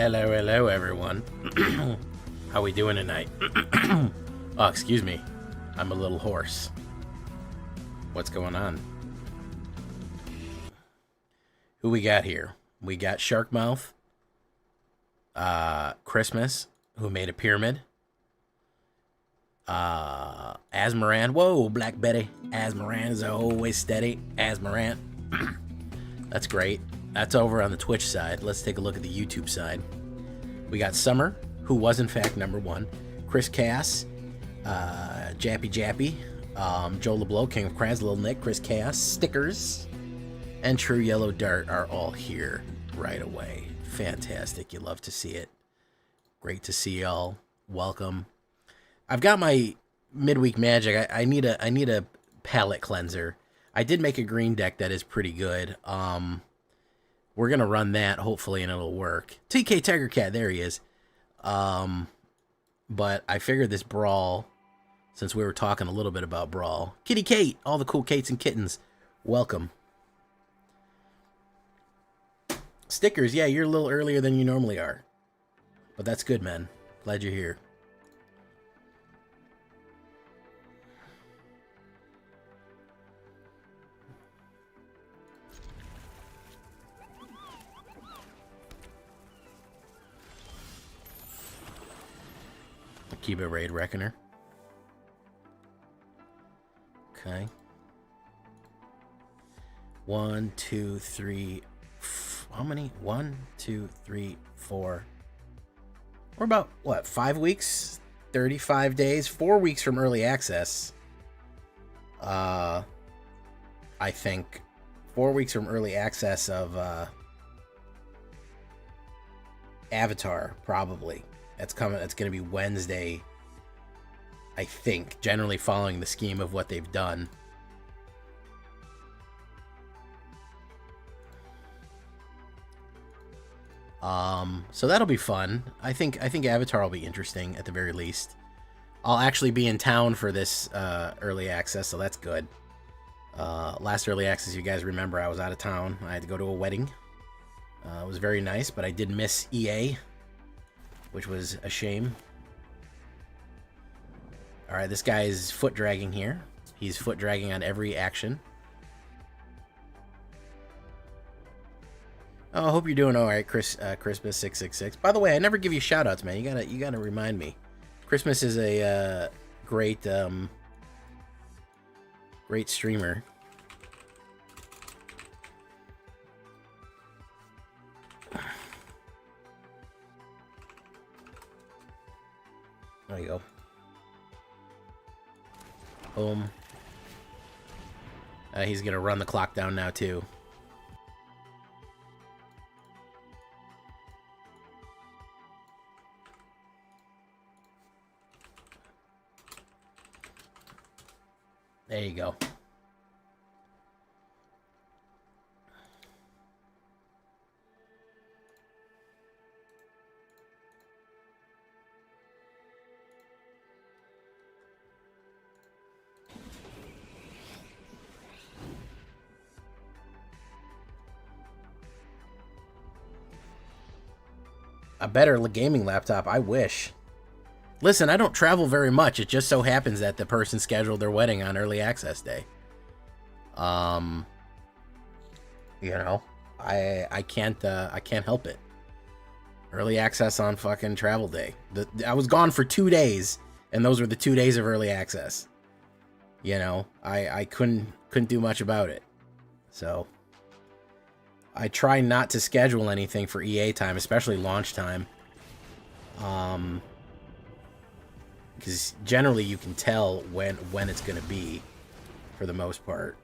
Hello, hello, everyone. How we doing tonight? Oh, excuse me. I'm a little hoarse. What's going on? Who we got here? We got Sharkmouth, Christmas, who made a pyramid, Asmaran. Whoa, Black Betty. Asmaran is always steady. Asmaran. That's great. That's over on the Twitch side. Let's take a look at the YouTube side. We got Summer, who was in fact #1. Chris Cass, Jappy, Joe LeBlow, King of Crabs, Little Nick, Chris Cass, Stickers, and True Yellow Dart are all here right away. Fantastic. You love to see it. Great to see y'all. Welcome. I've got my midweek magic. I need a palette cleanser. I did make a green deck that is pretty good. We're gonna run that hopefully, and it'll work. TK Tiger Cat, there he is. But I figured this Brawl, since we were talking a little bit about Brawl. Kitty Kate, all the cool Kates and kittens, welcome. Stickers, yeah, you're a little earlier than you normally are, but that's good, man. Glad you're here. Akiba Raid Reckoner. Okay. 1, 2, 3. How many? 1, 2, 3, 4. We're about, what, 5 weeks? 35 days? 4 weeks from early access. I think 4 weeks from early access of Avatar, probably. That's coming. That's going to be Wednesday, I think, generally following the scheme of what they've done. So that'll be fun. I think Avatar will be interesting at the very least. I'll actually be in town for this early access, so that's good. Last early access, you guys remember, I was out of town. I had to go to a wedding. It was very nice, but I did miss EA, which was a shame. Alright, this guy is foot dragging here. He's foot dragging on every action. Oh, I hope you're doing alright, Christmas 666. By the way, I never give you shout outs, man. You gotta remind me. Christmas is a great great streamer. There you go. Boom. He's gonna run the clock down now too. There you go. A better gaming laptop, I wish. Listen, I don't travel very much. It just so happens that the person scheduled their wedding on early access day. You know, I can't help it. Early access on fucking travel day. I was gone for 2 days, and those were the 2 days of early access. You know, I couldn't do much about it. So I try not to schedule anything for EA time, especially launch time. Because generally you can tell when it's going to be, for the most part.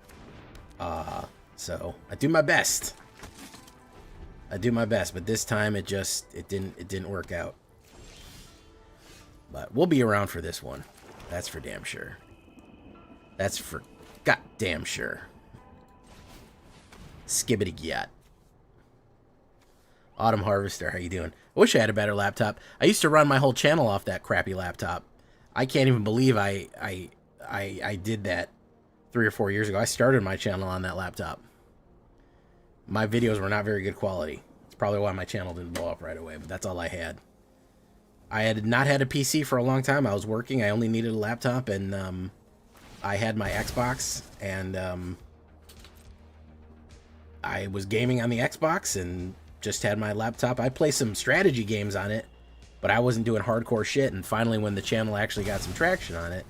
So I do my best. But this time it didn't work out. But we'll be around for this one. That's for damn sure. That's for goddamn sure. Skibbity gyat. Autumn Harvester, how you doing? I wish I had a better laptop. I used to run my whole channel off that crappy laptop. I can't even believe I did that 3 or 4 years ago. I started my channel on that laptop. My videos were not very good quality. It's probably why my channel didn't blow up right away, but that's all I had. I had not had a PC for a long time. I was working. I only needed a laptop, and I had my Xbox, and I was gaming on the Xbox and just had my laptop. I play some strategy games on it, but I wasn't doing hardcore shit. And finally, when the channel actually got some traction on it,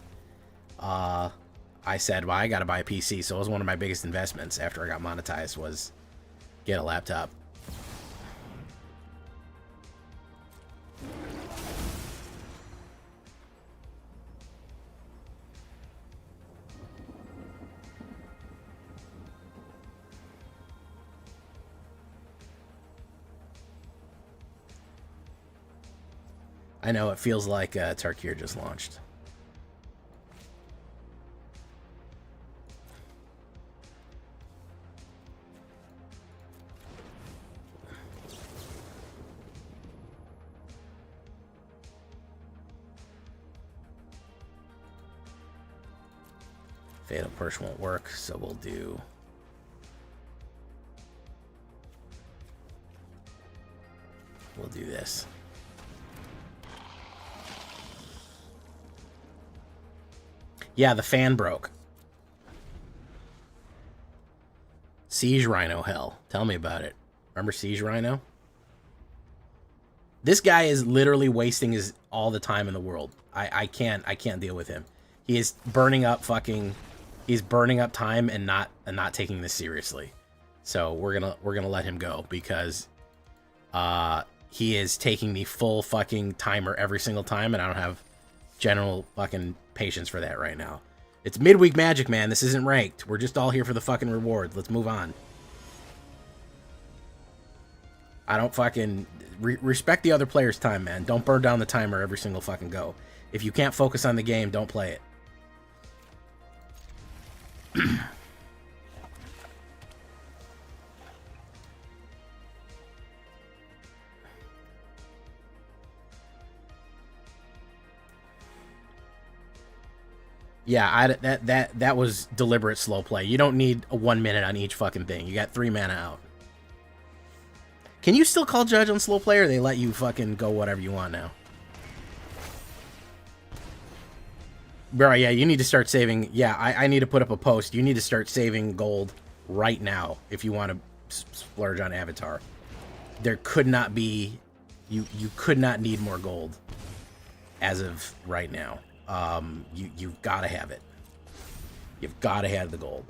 I said, well, I got to buy a PC. So it was one of my biggest investments after I got monetized was get a laptop. I know, it feels like Tarkir just launched. Fatal Push won't work, so we'll do... We'll do this. Yeah, the fan broke. Siege Rhino hell. Tell me about it. Remember Siege Rhino? This guy is literally wasting his all the time in the world. I can't deal with him. He is burning up he's burning up time and not taking this seriously. So we're gonna let him go because he is taking the full fucking timer every single time, and I don't have general fucking patience for that right now. It's midweek Magic, man. This isn't ranked. We're just all here for the fucking rewards. Let's move on. I don't fucking... respect the other player's time, man. Don't burn down the timer every single fucking go. If you can't focus on the game, don't play it. Yeah, that was deliberate slow play. You don't need a 1 minute on each fucking thing. You got 3 mana out. Can you still call judge on slow play, or they let you fucking go whatever you want now? Bro, yeah, you need to start saving. Yeah, I need to put up a post. You need to start saving gold right now if you want to splurge on Avatar. There could not be... You could not need more gold as of right now. You've got to have it. You've got to have the gold.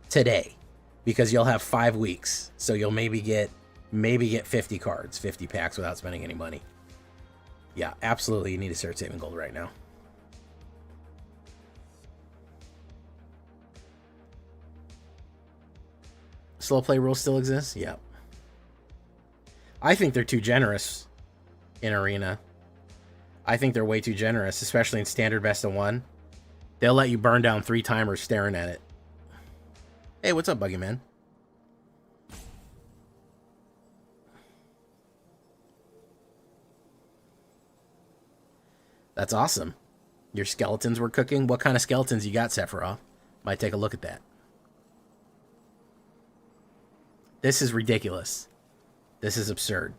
Today, because you'll have 5 weeks, so you'll maybe get 50 cards, 50 packs without spending any money. Yeah, absolutely, you need to start saving gold right now. Slow play rules still exist? Yep. I think they're too generous in Arena. I think they're way too generous, especially in Standard Best of 1. They'll let you burn down 3 timers staring at it. Hey, what's up, Buggy Man? That's awesome. Your skeletons were cooking? What kind of skeletons you got, Sephiroth? Might take a look at that. This is ridiculous. This is absurd.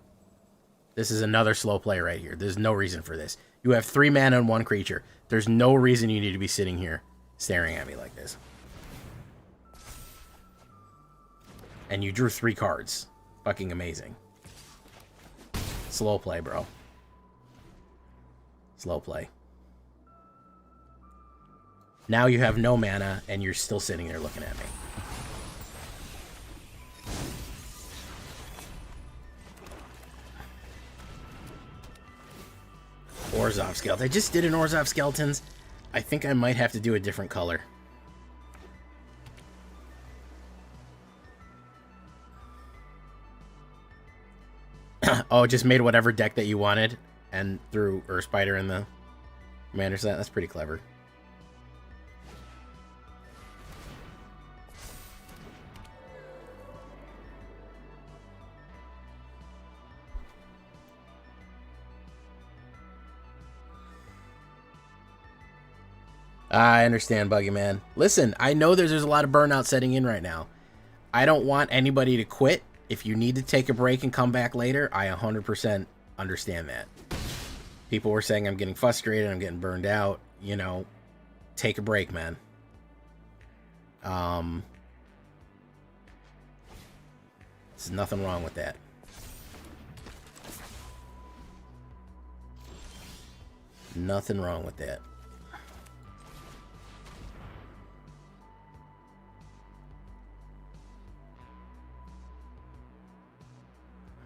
This is another slow play right here. There's no reason for this. You have 3 mana and 1 creature. There's no reason you need to be sitting here staring at me like this. And you drew 3 cards. Fucking amazing. Slow play, bro. Slow play. Now you have no mana, and you're still sitting there looking at me. Orzhov Skeleton. I just did an Orzhov Skeletons. I think I might have to do a different color. Oh, just made whatever deck that you wanted and threw Earth Spider in the commander set. That's pretty clever. I understand, Buggy Man. Listen, I know there's a lot of burnout setting in right now. I don't want anybody to quit. If you need to take a break and come back later, I 100% understand that. People were saying I'm getting frustrated, I'm getting burned out. You know, take a break, man. There's nothing wrong with that. Nothing wrong with that.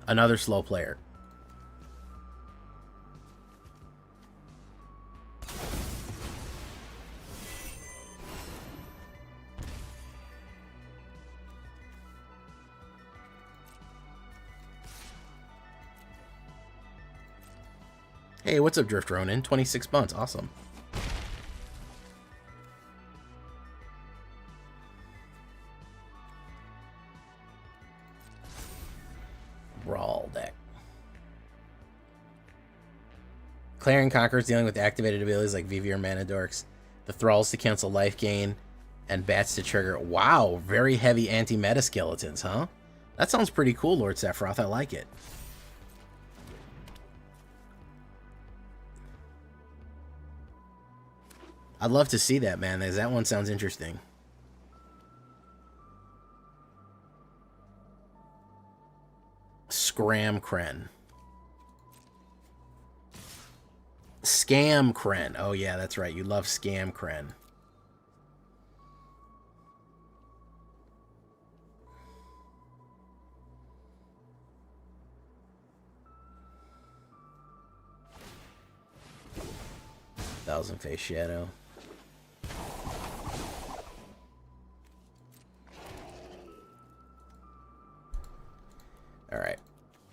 Another slow player. Hey, what's up, Drift Ronin? 26 months. Awesome. Brawl deck. Clarion Conquerors dealing with activated abilities like VV or Mana Dorks. The Thralls to cancel life gain. And Bats to trigger. Wow, very heavy anti-meta skeletons, huh? That sounds pretty cool, Lord Sephiroth. I like it. I'd love to see that, man, because that one sounds interesting. Scramcren. Scamcren. Oh, yeah, that's right. You love Scamcren. Thousand Face Shadow. Alright.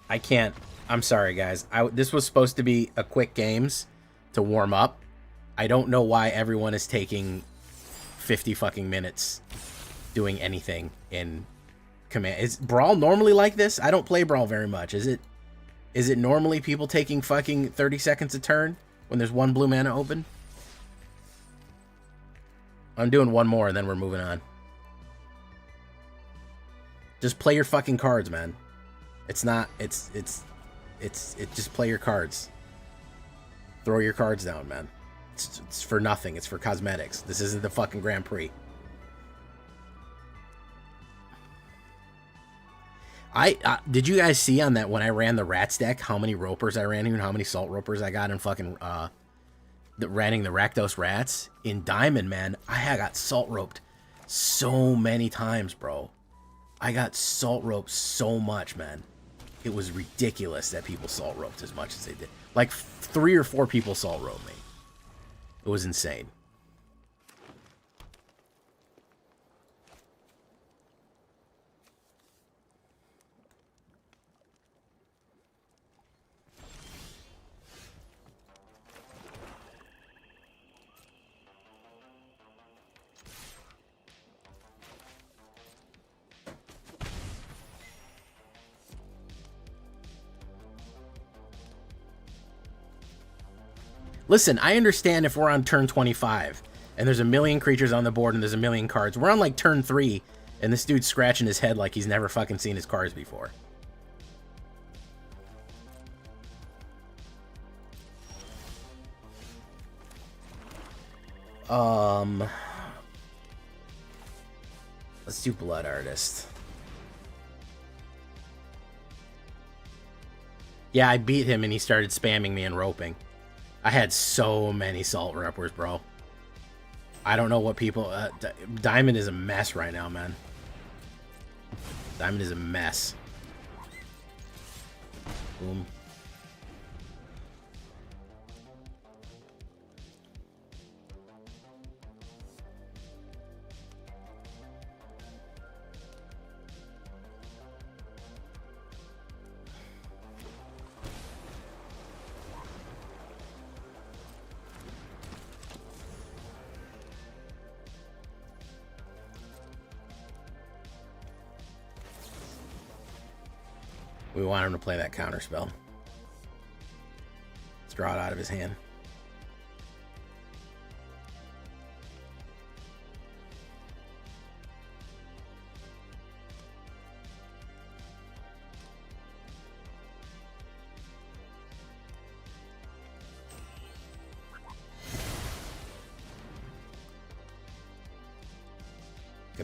I can't... I'm sorry, guys. This was supposed to be a quick games to warm up. I don't know why everyone is taking 50 fucking minutes doing anything in command. Is Brawl normally like this? I don't play Brawl very much. Is it normally people taking fucking 30 seconds a turn when there's one blue mana open? I'm doing one more and then we're moving on. Just play your fucking cards, man. It's not, it's just play your cards. Throw your cards down, man. It's for nothing. It's for cosmetics. This isn't the fucking Grand Prix. Did you guys see on that when I ran the Rats deck how many Ropers I ran here and how many Salt Ropers I got in fucking running the Rakdos Rats? In Diamond, man, I got Salt Roped so many times, bro. I got Salt Roped so much, man. It was ridiculous that people Salt Roped as much as they did. Like 3 or 4 people Salt Roped me. It was insane. Listen, I understand if we're on turn 25 and there's a million creatures on the board and there's a million cards. We're on like turn 3 and this dude's scratching his head like he's never fucking seen his cards before. Let's do Blood Artist. Yeah, I beat him and he started spamming me and roping. I had so many Salt Rippers, bro. I don't know what people... Diamond is a mess right now, man. Diamond is a mess. Boom. We want him to play that counter spell. Let's draw it out of his hand.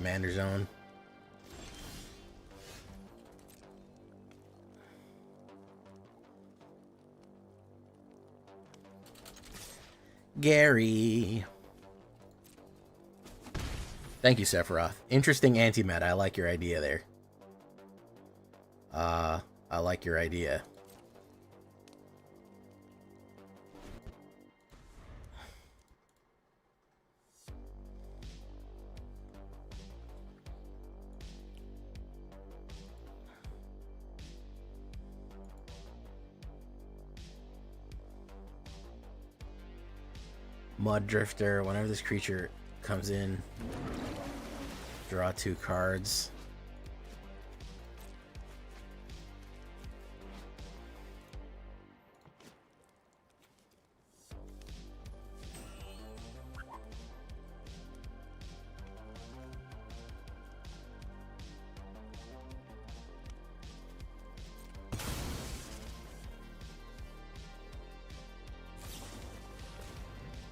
Commander Zone. Gary. Thank you, Sephiroth. Interesting anti-meta. I like your idea there. I like your idea. Mud Drifter. Whenever this creature comes in, draw 2 cards.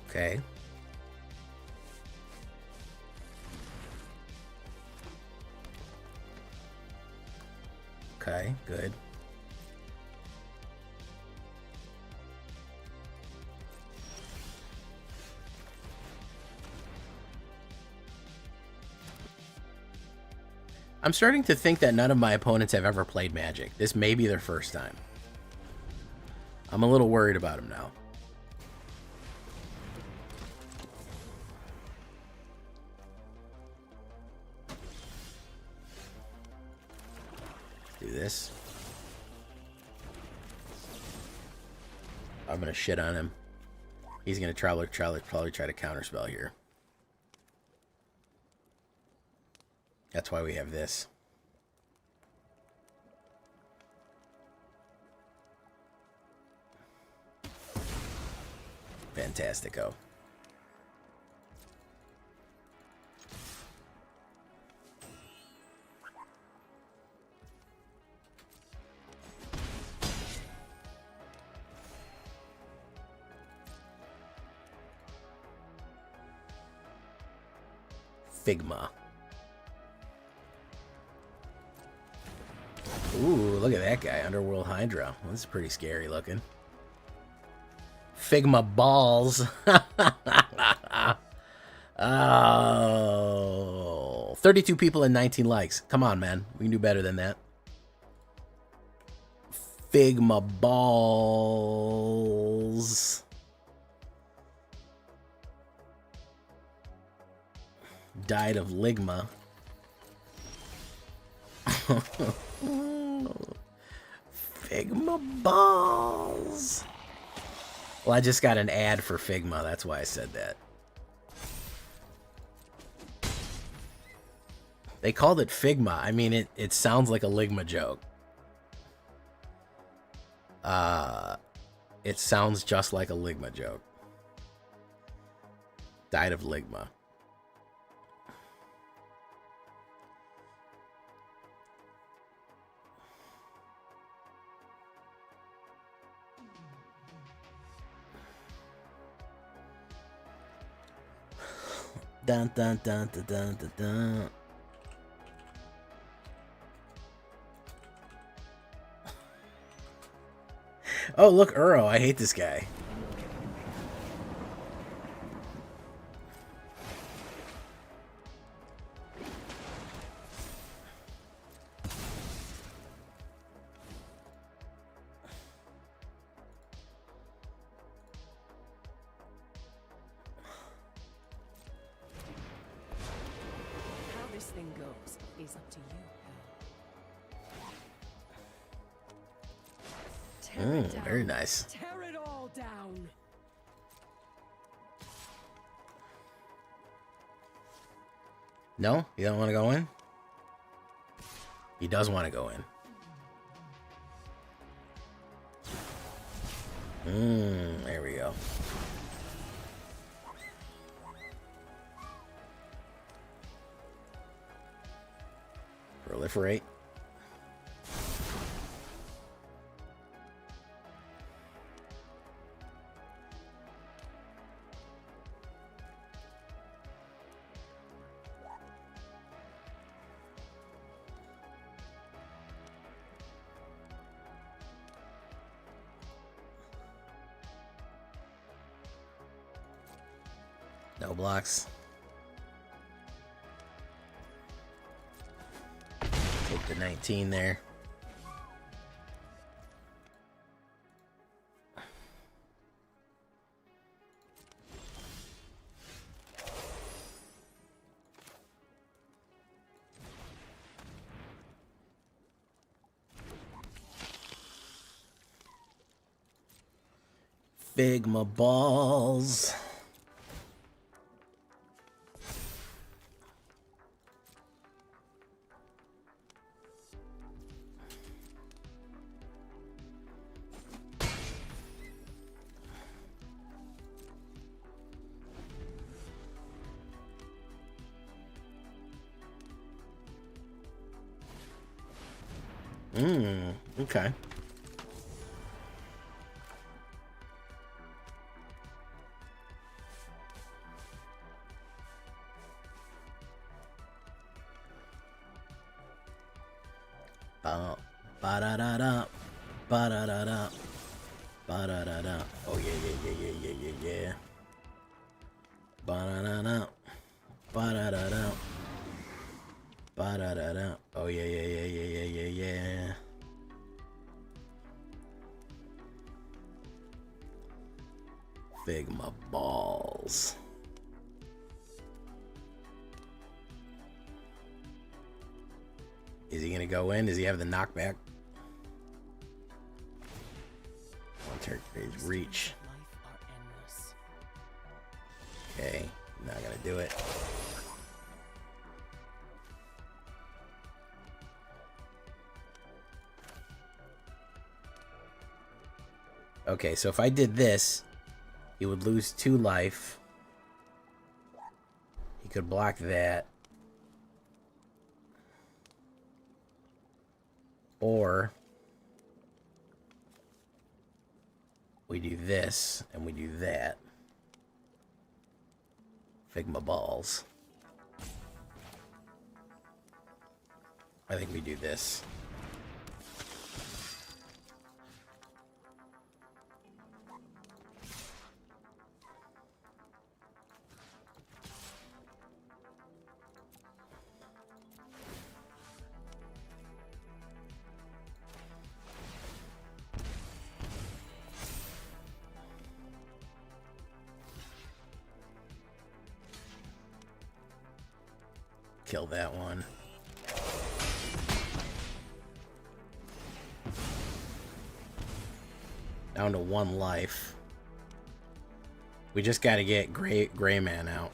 Okay. Okay, good. I'm starting to think that none of my opponents have ever played Magic. This may be their first time. I'm a little worried about them now. Do this. I'm gonna shit on him. He's gonna probably try to counterspell here. That's why we have this. Fantastico. Figma. Ooh, look at that guy. Underworld Hydra. Well, this is pretty scary looking. Figma balls. Oh. 32 people and 19 likes. Come on, man. We can do better than that. Figma balls. Died of Ligma. Figma balls. Well, I just got an ad for Figma. That's why I said that. They called it Figma. I mean, it sounds like a Ligma joke. It sounds just like a Ligma joke. Died of Ligma. Dun dun dun dun dun dun dun. Oh, look, Uro. I hate this guy. Very nice. Tear it all down. No? You don't want to go in? He does want to go in. There we go. Proliferate. No blocks. Take the 19 there. Figma balls. Okay. Ba-da-da-da, ba-da-da-da, ba-da-da-da. Oh yeah. Ba-da-da-da, ba-da-da-da, ba-da-da-da. Oh yeah. Figma balls. Is he gonna go in? Does he have the knockback? His reach. Okay, not gonna do it. Okay, so if I did this, he would lose 2 life. He could block that. Or we do this and we do that. Figma balls. I think we do this. Kill that one. Down to 1 life. We just got to get gray man out.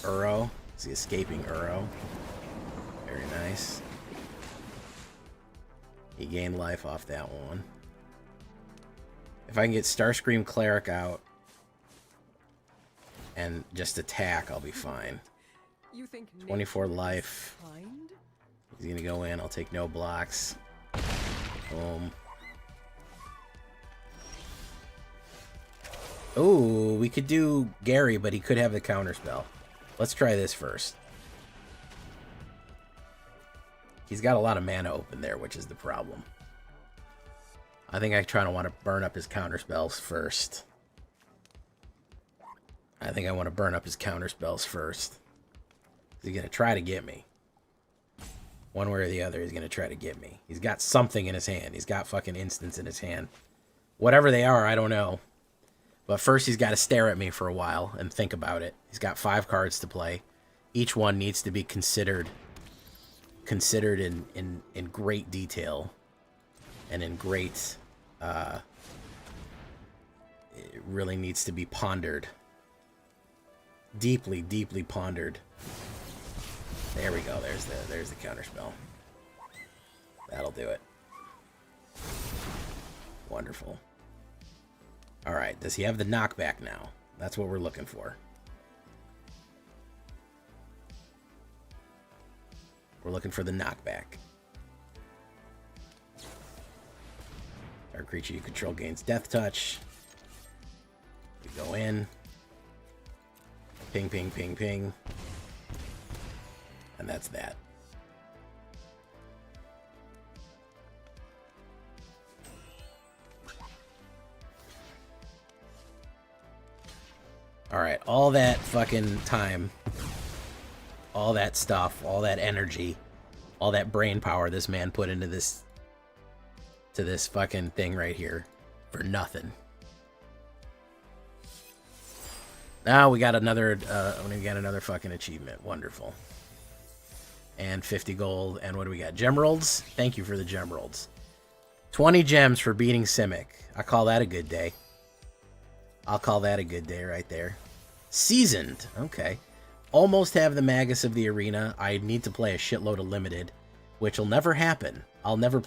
Uro. Is he escaping Uro? Very nice. He gained life off that one. If I can get Starscream Cleric out and just attack, I'll be fine. 24 life. He's gonna go in. I'll take no blocks. Boom. Ooh, we could do Gary, but he could have the counterspell. Let's try this first. He's got a lot of mana open there, which is the problem. I think I want to burn up his counterspells first. He's going to try to get me. One way or the other, he's going to try to get me. He's got something in his hand. He's got fucking instants in his hand. Whatever they are, I don't know. But first, he's got to stare at me for a while and think about it. He's got 5 cards to play. Each one needs to be considered in great detail and in great... it really needs to be pondered. Deeply pondered. There we go. There's the counterspell. That'll do it. Wonderful. All right. Does he have the knockback now? That's what we're looking for. We're looking for the knockback. Our creature you control gains death touch. We go in. Ping, ping, ping, ping. And that's that. Alright, all that fucking time, all that stuff, all that energy, all that brain power this man put into this, to this fucking thing right here, for nothing. Now we got another, fucking achievement. Wonderful. And 50 gold, and what do we got? Gemeralds? Thank you for the gemeralds. 20 gems for beating Simic. I call that a good day. I'll call that a good day right there. Seasoned. Okay. Almost have the Magus of the Arena. I need to play a shitload of Limited, which will never happen. I'll never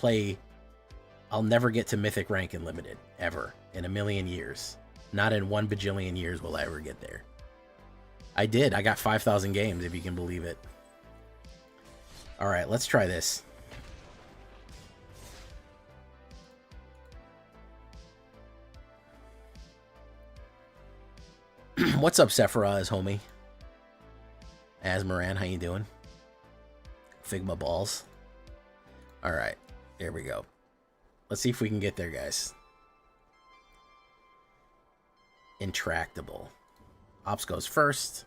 get to Mythic rank in Limited. Ever. In a million years. Not in 1 bajillion years will I ever get there. I did. I got 5,000 games, if you can believe it. Alright, let's try this. What's up, Sephiroz, homie? Asmaran, how you doing? Figma balls. Alright, here we go. Let's see if we can get there, guys. Intractable. Ops goes first.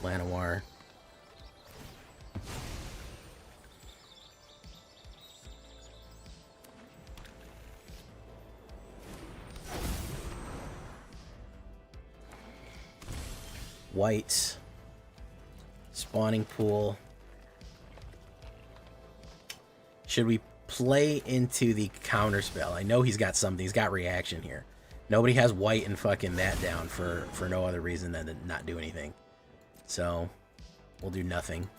Llanowar. White. Spawning pool. Should we play into the counter spell? I know he's got something. He's got reaction here. Nobody has white and fucking that down for no other reason than to not do anything. So, we'll do nothing.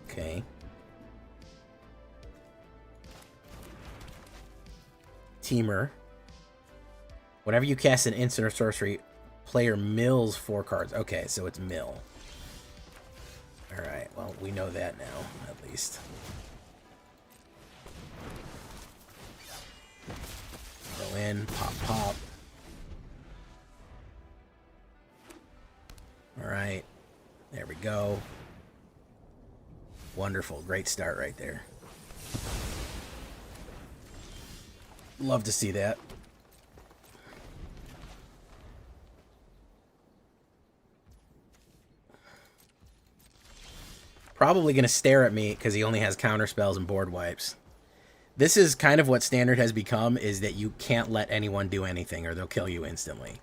Okay. Teamer. Whenever you cast an instant or sorcery, player mills 4 cards. Okay, so it's mill. Alright, well, we know that now, at least. Go in, pop, pop. Alright, there we go. Wonderful, great start right there. Love to see that. Probably going to stare at me because he only has counter spells and board wipes. This is kind of what Standard has become, is that you can't let anyone do anything or they'll kill you instantly.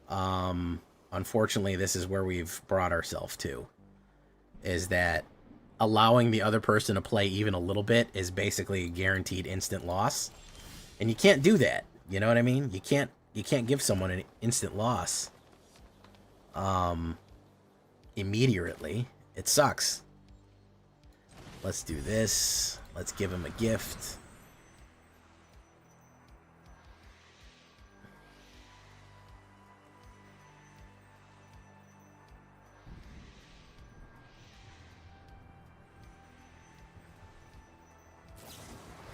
Unfortunately, this is where we've brought ourselves to. Is that allowing the other person to play even a little bit is basically a guaranteed instant loss. And you can't do that. You know what I mean? You can't give someone an instant loss. Immediately. It sucks. Let's do this. Let's give him a gift.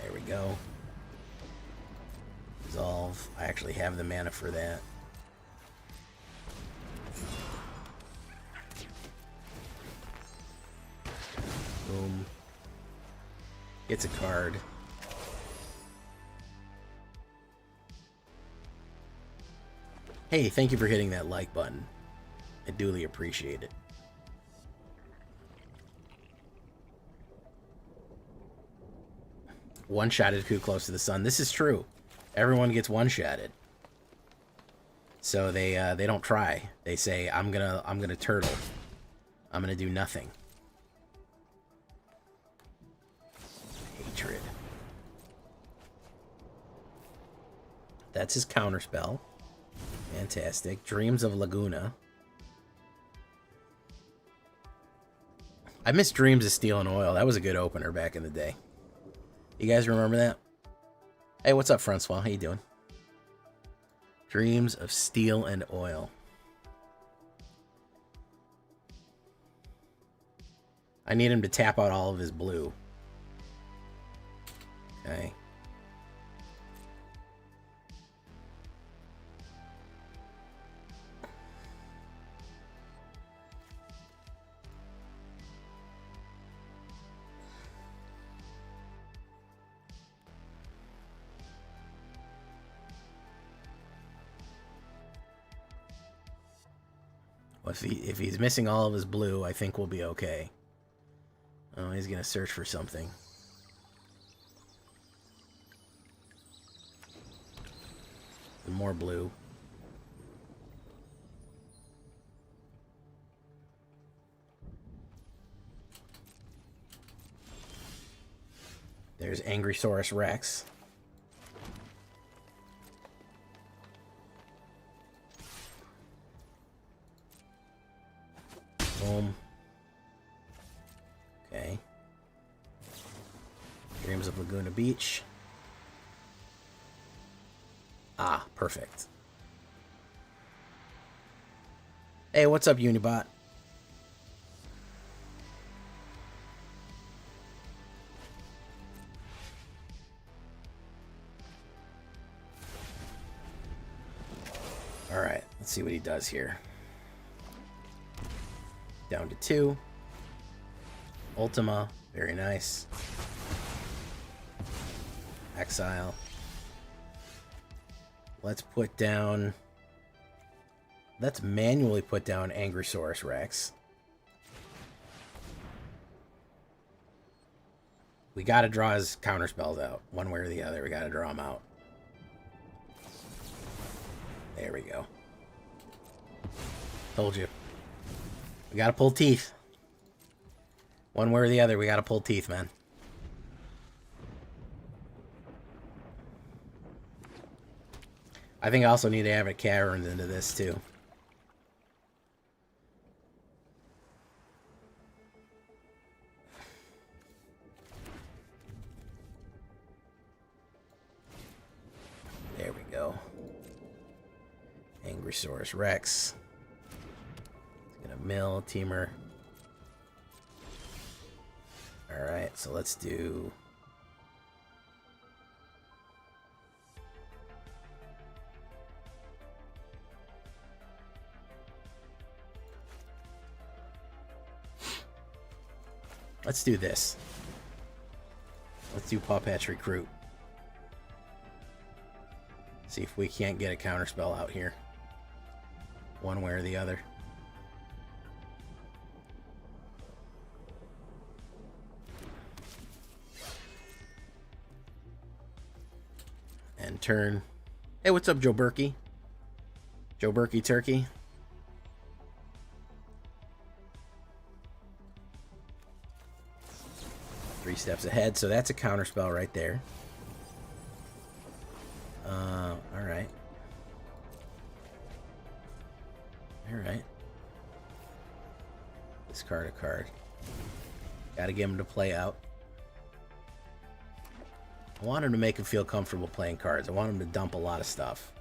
There we go. Resolve. I actually have the mana for that. Boom. Gets a card. Hey, thank you for hitting that like button. I duly appreciate it. One-shotted too close to the sun. This is true. Everyone gets one-shotted. So they don't try. They say, I'm gonna turtle. I'm gonna do nothing. Hatred. That's his counterspell. Fantastic. Dreams of Laguna. I miss Dreams of Steel and Oil. That was a good opener back in the day. You guys remember that? Hey, what's up, Francois? How you doing? Dreams of Steel and Oil. I need him to tap out all of his blue. Okay. Well, if he's missing all of his blue, I think we'll be okay. Oh, he's gonna search for something. More blue. There's Angrysaurus Rex. Boom. Okay. Dreams of Laguna Beach. Ah, perfect. Hey, what's up, Unibot? Alright, let's see what he does here. Down to 2. Ultima, very nice. Exile. Let's put down... Let's manually put down Angrysaurus Rex. We gotta draw his counterspells out. One way or the other, we gotta draw them out. There we go. Told you. We gotta pull teeth. One way or the other, we gotta pull teeth, man. I think I also need to add a Caverns into this, too. There we go. Angrysaurus Rex. It's gonna mill, Teamer. Alright, so let's do... Let's do this. Let's do Paw Patch Recruit. See if we can't get a counterspell out here. One way or the other. And turn. Hey, what's up, Joe Berkey? Joe Berkey Turkey. Three steps ahead, so that's a counterspell right there. Alright. Alright. Discard a card. Gotta get him to play out. I want him to make him feel comfortable playing cards. I want him to dump a lot of stuff.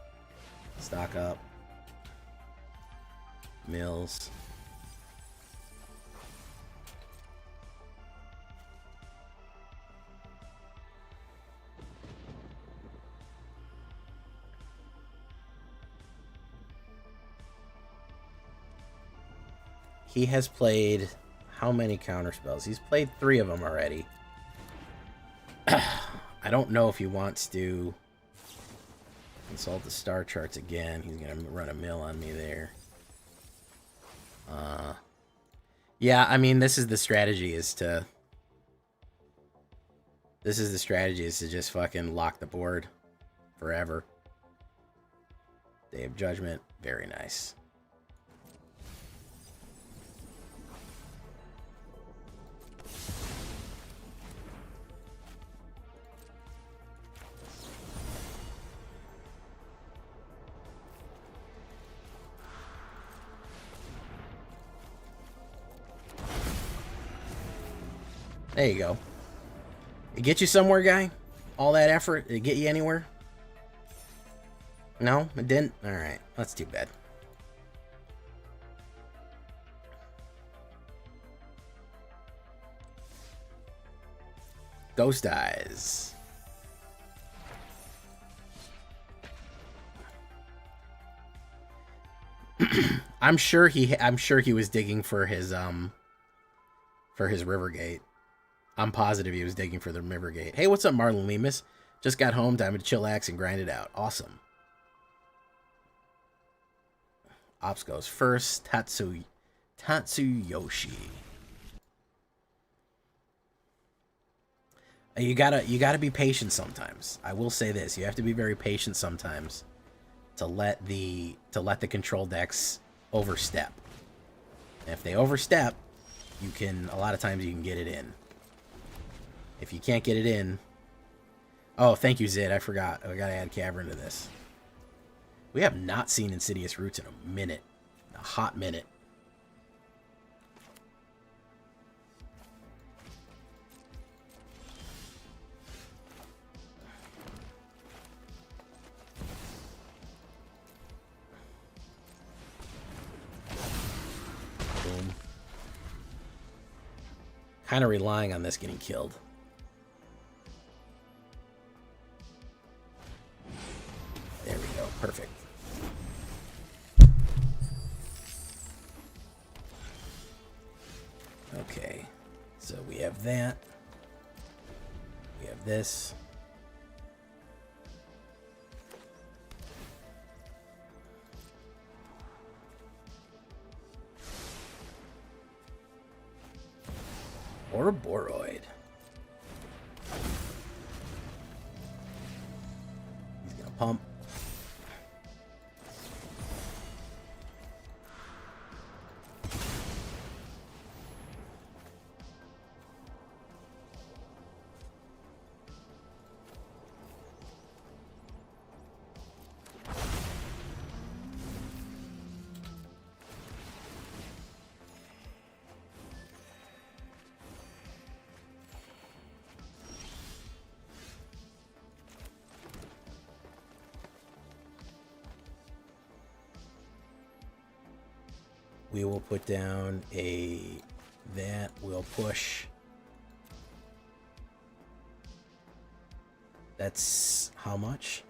Stock up. Mills. He has played how many counterspells? He's played 3 of them already. I don't know if he wants to consult the star charts again. He's going to run a mill on me there. Yeah, I mean, this is the strategy is to... This is the strategy is to just fucking lock the board forever. Day of Judgment. Very nice. There you go. It get you somewhere, guy? All that effort? Did it get you anywhere? No? It didn't? Alright. That's too bad. Ghost Eyes. I'm sure he was digging for his river gate. I'm positive he was digging for the river gate. Hey, what's up, Marlon Lemus? Just got home, time to chillax and grind it out. Awesome. Ops goes first. Tatsuyoshi. You gotta be patient sometimes. I will say this: you have to be very patient sometimes to let the control decks overstep. And if they overstep, a lot of times you can get it in. If you can't get it in, oh, thank you, Zid. I forgot. I gotta add Cavern to this. We have not seen Insidious Roots in a minute, a hot minute. Boom. Kind of relying on this getting killed. There we go. Perfect. Okay. So we have that. We have this. Ouroboros. He's gonna pump. We will put down that will push. That's how much?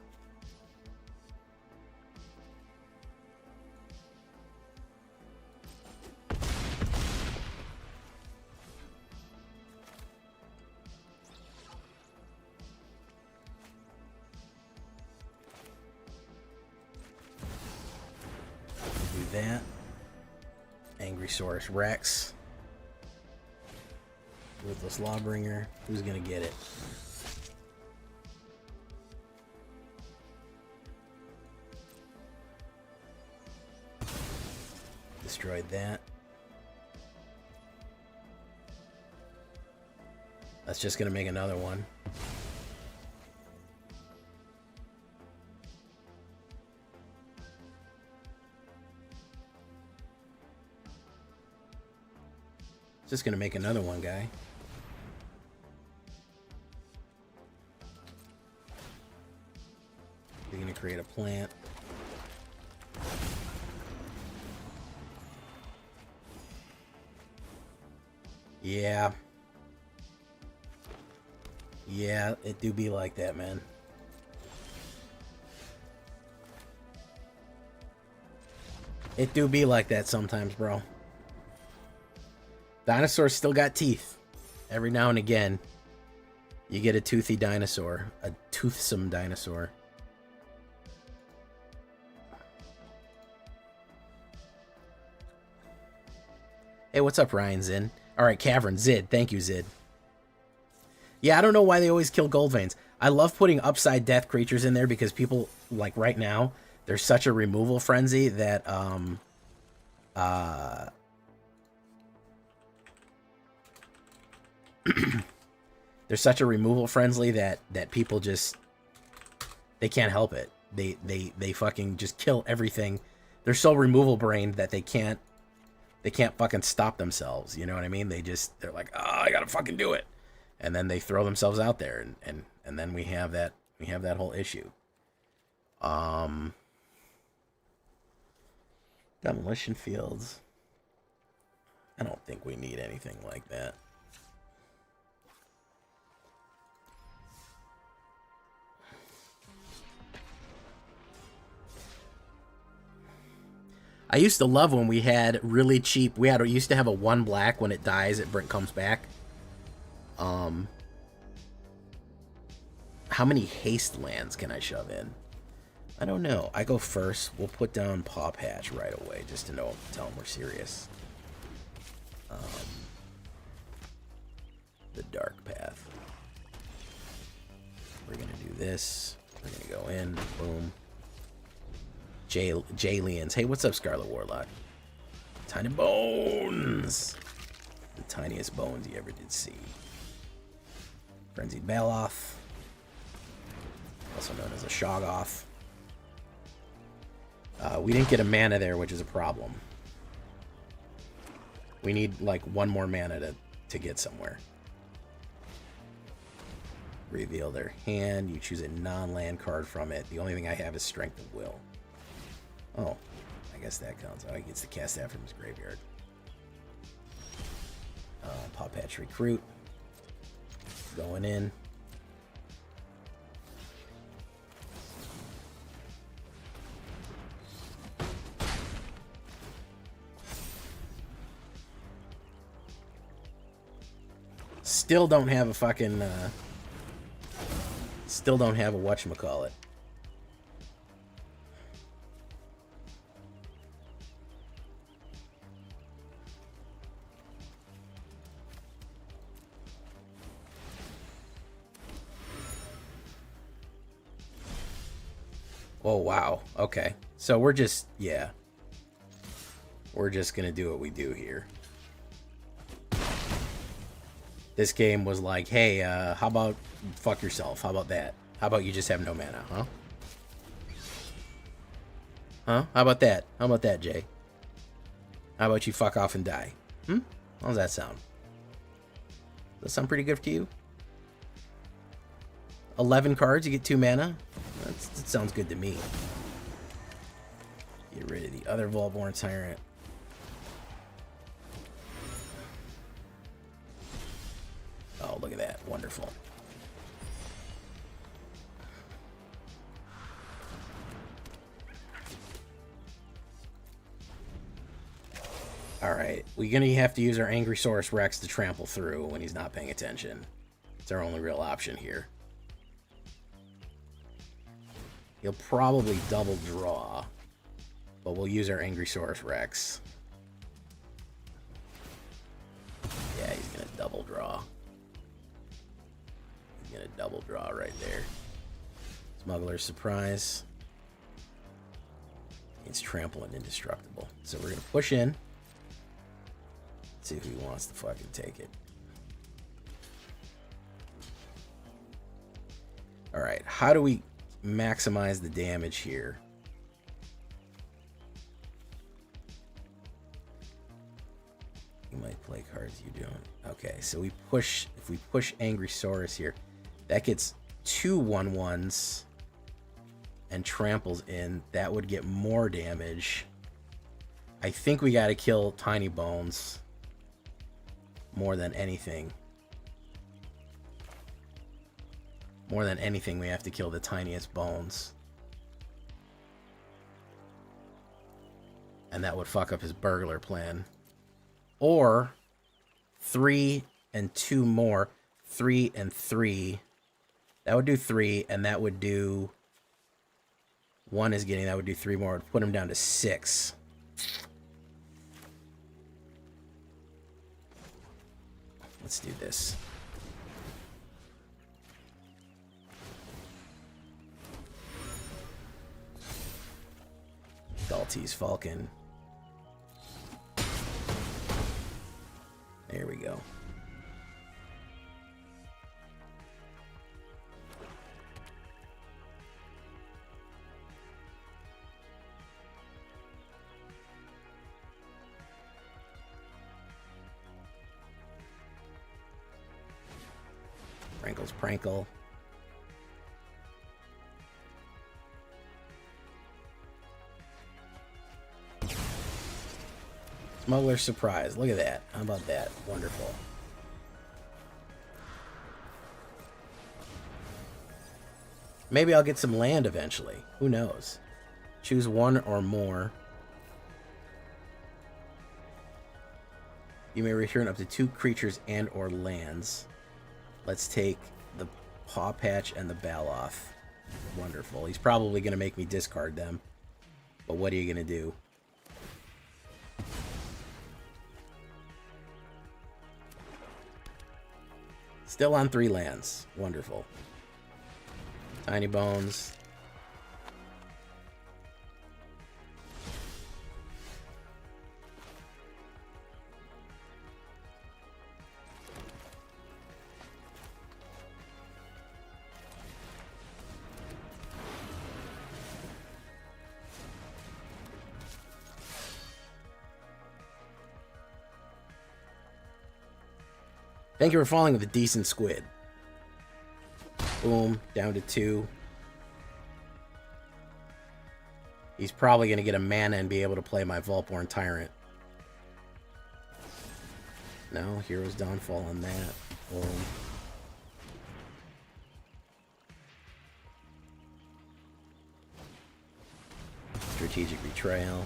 Do that. Angry Source Rex. Ruthless Lawbringer. Who's gonna get it? Destroyed that. That's just gonna make another one. Just gonna make another one, guy. You're gonna create a plant. Yeah. Yeah, it do be like that, man. It do be like that sometimes, bro. Dinosaurs still got teeth. Every now and again, you get a toothy dinosaur. A toothsome dinosaur. Hey, what's up, Ryan Zin? Alright, Cavern, Zid. Thank you, Zid. Yeah, I don't know why they always kill gold veins. I love putting upside death creatures in there because people, like right now, there's such a removal frenzy that, there's such a removal frenzy that people just, they can't help it. They fucking just kill everything. They're so removal brained that they can't fucking stop themselves. You know what I mean? They're like, oh, I gotta fucking do it. And then they throw themselves out there, and then we have that whole issue. Demolition fields. I don't think we need anything like that. I used to love when we had really cheap. We used to have a 1 black. When it dies, it comes back. How many haste lands can I shove in? I don't know. I go first. We'll put down Paw Patch right away just to tell them we're serious. The Dark Path. We're going to do this. We're going to go in. Boom. Jalians. Hey, what's up, Scarlet Warlock? Tiny bones. The tiniest bones you ever did see. Frenzied Baloth. Also known as a Shoggoth. We didn't get a mana there, which is a problem. We need, like, 1 more mana to get somewhere. Reveal their hand. You choose a non-land card from it. The only thing I have is Strength of Will. Oh, I guess that counts. Oh, he gets to cast that from his graveyard. Paw Patch Recruit. Going in. Still don't have a fucking, still don't have a whatchamacallit. Oh, wow. Okay. So we're just, yeah. We're just gonna do what we do here. This game was like, hey, how about fuck yourself? How about that? How about you just have no mana, huh? Huh? How about that? How about that, Jay? How about you fuck off and die? Hmm? How does that sound? Does that sound pretty good to you? 11 cards, you get 2 mana? That sounds good to me. Get rid of the other Volborn Tyrant. Oh, look at that. Wonderful. Alright. We're going to have to use our Angry Saurus Rex to trample through when he's not paying attention. It's our only real option here. He'll probably double draw. But we'll use our Angry Saurus Rex. Yeah, he's going to double draw. He's going to double draw right there. Smuggler's Surprise. It's trample and indestructible. So we're going to push in. See if he wants to fucking take it. Alright, how do we maximize the damage here? You might play cards you don't. Okay, so we push, if we push Angry Saurus here, that gets 2 1/1s and tramples in. That would get more damage. I think we gotta kill Tiny Bones more than anything. More than anything, we have to kill the tiniest bones. And that would fuck up his burglar plan. Or 3 and 2 more. 3 and 3. That would do 3, and that would do... 1 is getting, that would do 3 more. It would put him down to 6. Let's do this. Dalty's Falcon. There we go. Prankle's Prankle. Smuggler's Surprise. Look at that. How about that? Wonderful. Maybe I'll get some land eventually. Who knows? Choose 1 or more. You may return up to 2 creatures and or lands. Let's take the Paw Patch and the Baloth. Wonderful. He's probably going to make me discard them. But what are you going to do? Still on 3 lands. Wonderful. Tiny Bones. Thank you for falling with a decent squid. Boom, down to 2. He's probably going to get a mana and be able to play my Vaultborn Tyrant. No, Hero's Downfall on that. Boom. Strategic Betrayal.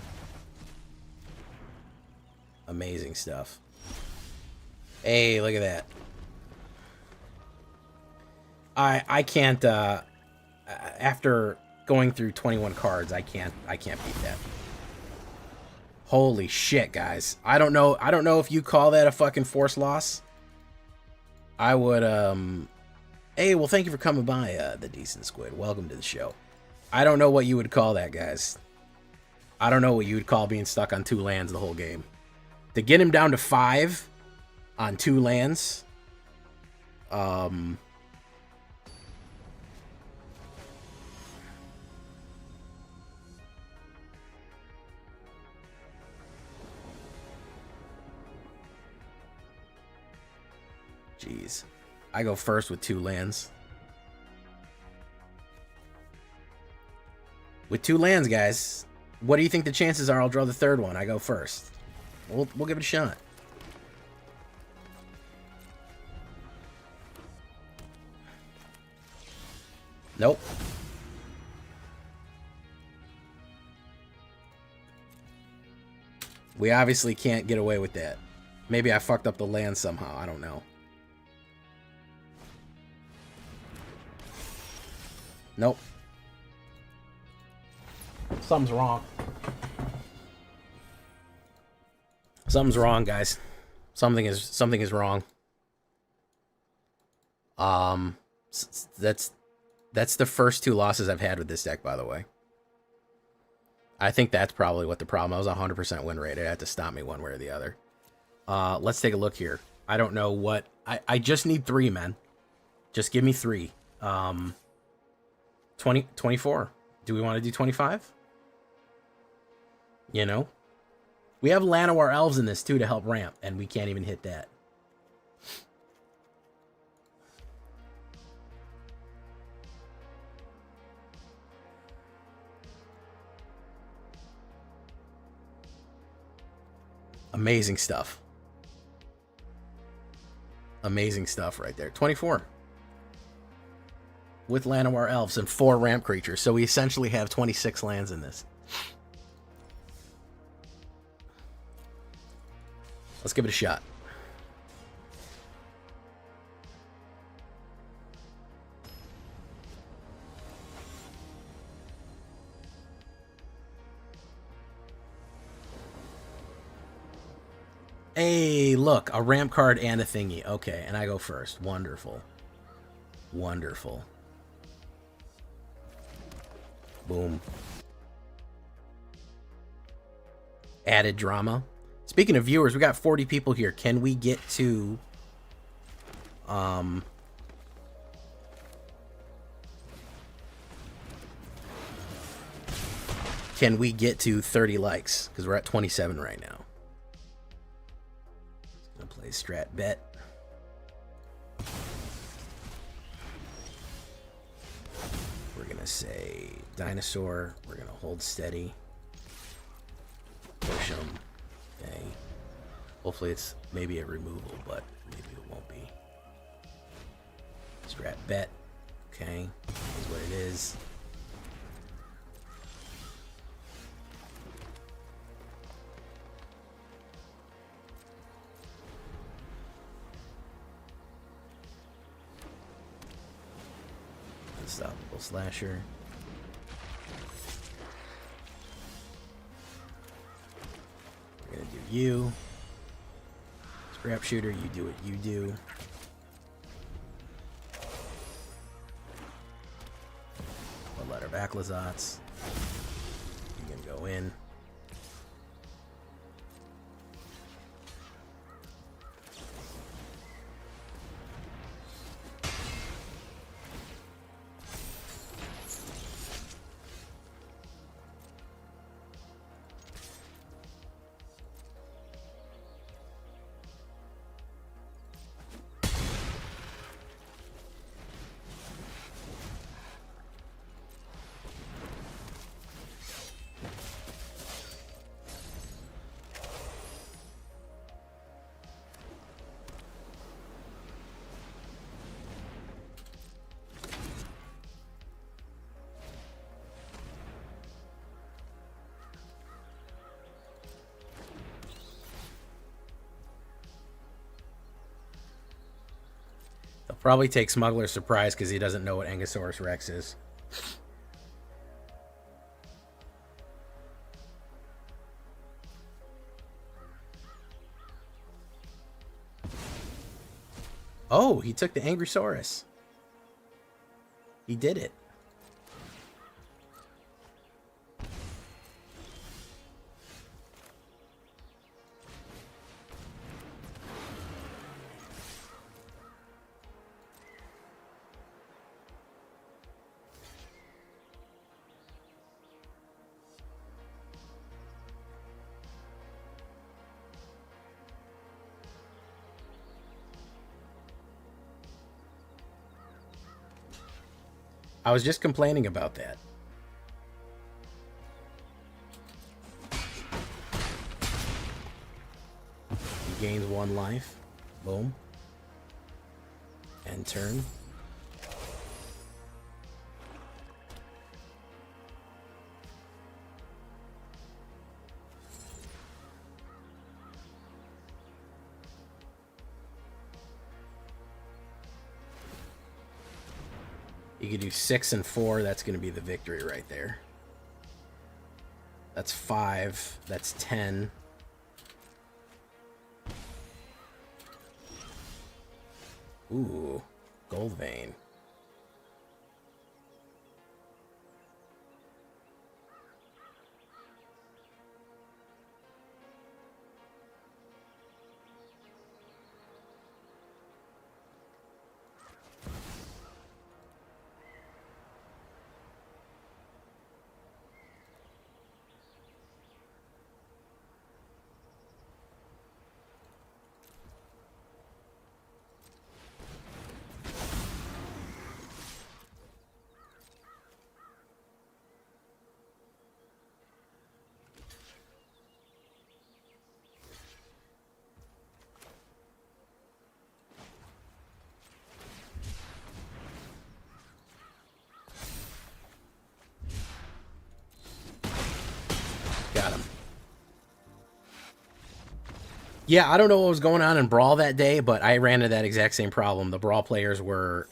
Amazing stuff. Hey, look at that. I can't after going through 21 cards, I can't beat that. Holy shit, guys. I don't know if you call that a fucking force loss. I would hey, well, thank you for coming by, the Decent Squid. Welcome to the show. I don't know what you would call that, guys. I don't know what you would call being stuck on 2 lands the whole game. To get him down to 5 on 2 lands, jeez. I go first with 2 lands. With 2 lands, guys, what do you think the chances are I'll draw the 3rd one? I go first. We'll give it a shot. Nope. We obviously can't get away with that. Maybe I fucked up the land somehow. I don't know. Nope. Something's wrong. Something's wrong, guys. Something is wrong. That's the first 2 losses I've had with this deck, by the way. I think that's probably what the problem. I was 100% win rate. It had to stop me one way or the other. Let's take a look here. I don't know what... I just need 3, man. Just give me 3. 24. Do we want to do 25? You know? We have Llanowar Elves in this, too, to help ramp, and we can't even hit that. Amazing stuff. Amazing stuff right there. 24. With Llanowar Elves and 4 ramp creatures. So we essentially have 26 lands in this. Let's give it a shot. Hey, look, a ramp card and a thingy. Okay, and I go first. Wonderful. Wonderful. Boom. Added drama. Speaking of viewers, we got 40 people here. Can we get to... Can we get to 30 likes? Because we're at 27 right now. Gonna play strat bet. We're gonna say dinosaur. We're gonna hold steady. Push them. Okay. Hopefully it's maybe a removal, but maybe it won't be. Strat bet. Okay. Is what it is. Unstoppable Slasher. We're gonna do you. Scrap Shooter, you do what you do. One letter of Aclazotz. You can go in. Probably take Smuggler's Surprise because he doesn't know what Angusaurus Rex is. Oh, he took the Angusaurus. He did it. I was just complaining about that. He gains 1 life. Boom. End turn. You could do 6 and 4. That's going to be the victory right there. That's 5. That's 10. Ooh, Gold Vein. Got him. Yeah, I don't know what was going on in Brawl that day, but I ran into that exact same problem. The Brawl players were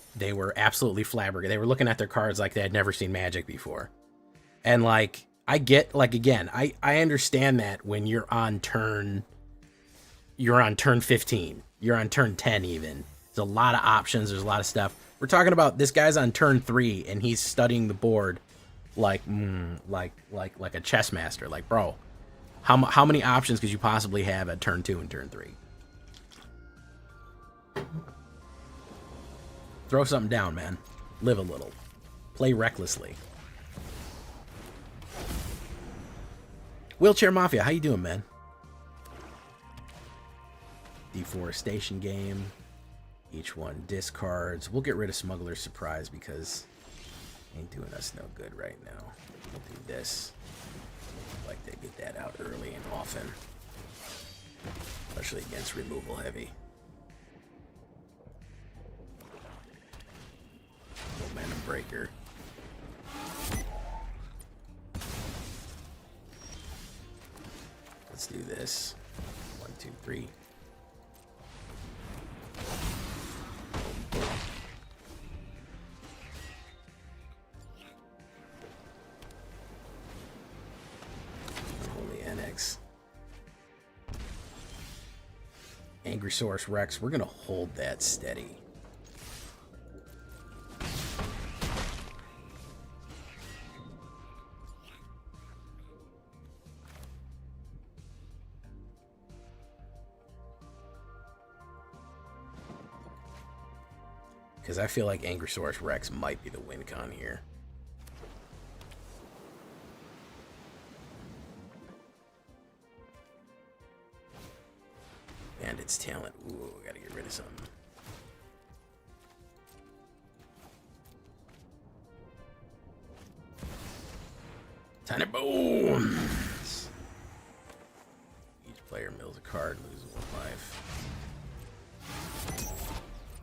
absolutely flabbergasted. They were looking at their cards like they had never seen Magic before. And like, I get, like, again, I understand that when you're on turn 15, you're on turn 10 even. There's a lot of options, there's a lot of stuff. We're talking about this guy's on turn 3 and he's studying the board like a chess master. Like, bro, how many options could you possibly have at turn 2 and turn 3? Throw something down, man. Live a little. Play recklessly. Wheelchair Mafia, how you doing, man? Deforestation game. Each one discards. We'll get rid of Smuggler's Surprise because ain't doing us no good right now. We'll do this. Like they get that out early and often. Especially against removal heavy. Momentum breaker. Let's do this. 1, 2, 3. Angrysaurus Rex, we're going to hold that steady. Because I feel like Angrysaurus Rex might be the win con here. Bandit's talent. Ooh, gotta get rid of something. Tiny bones. Each player mills a card, loses 1 life.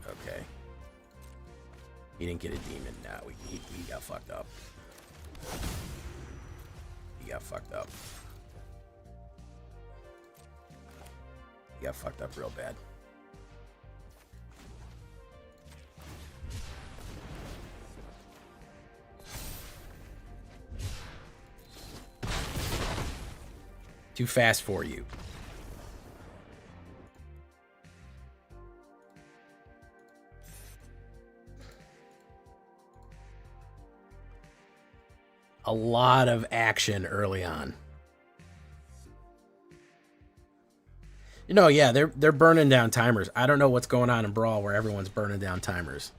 Okay. He didn't get a demon. Nah, he got fucked up. He got fucked up. He got fucked up real bad. Too fast for you. A lot of action early on. You know, yeah, they're burning down timers. I don't know what's going on in Brawl where everyone's burning down timers.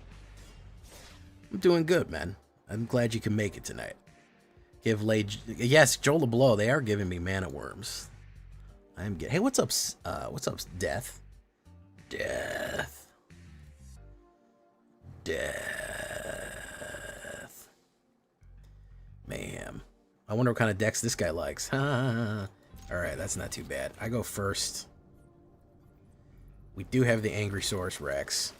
I'm doing good, man. I'm glad you can make it tonight. Yes, Joel LeBlow, they are giving me mana worms. I'm getting. Hey, what's up? What's up, Death? Death. Mayhem. I wonder what kind of decks this guy likes. All right, that's not too bad. I go first. We do have the Angrysaurus Rex.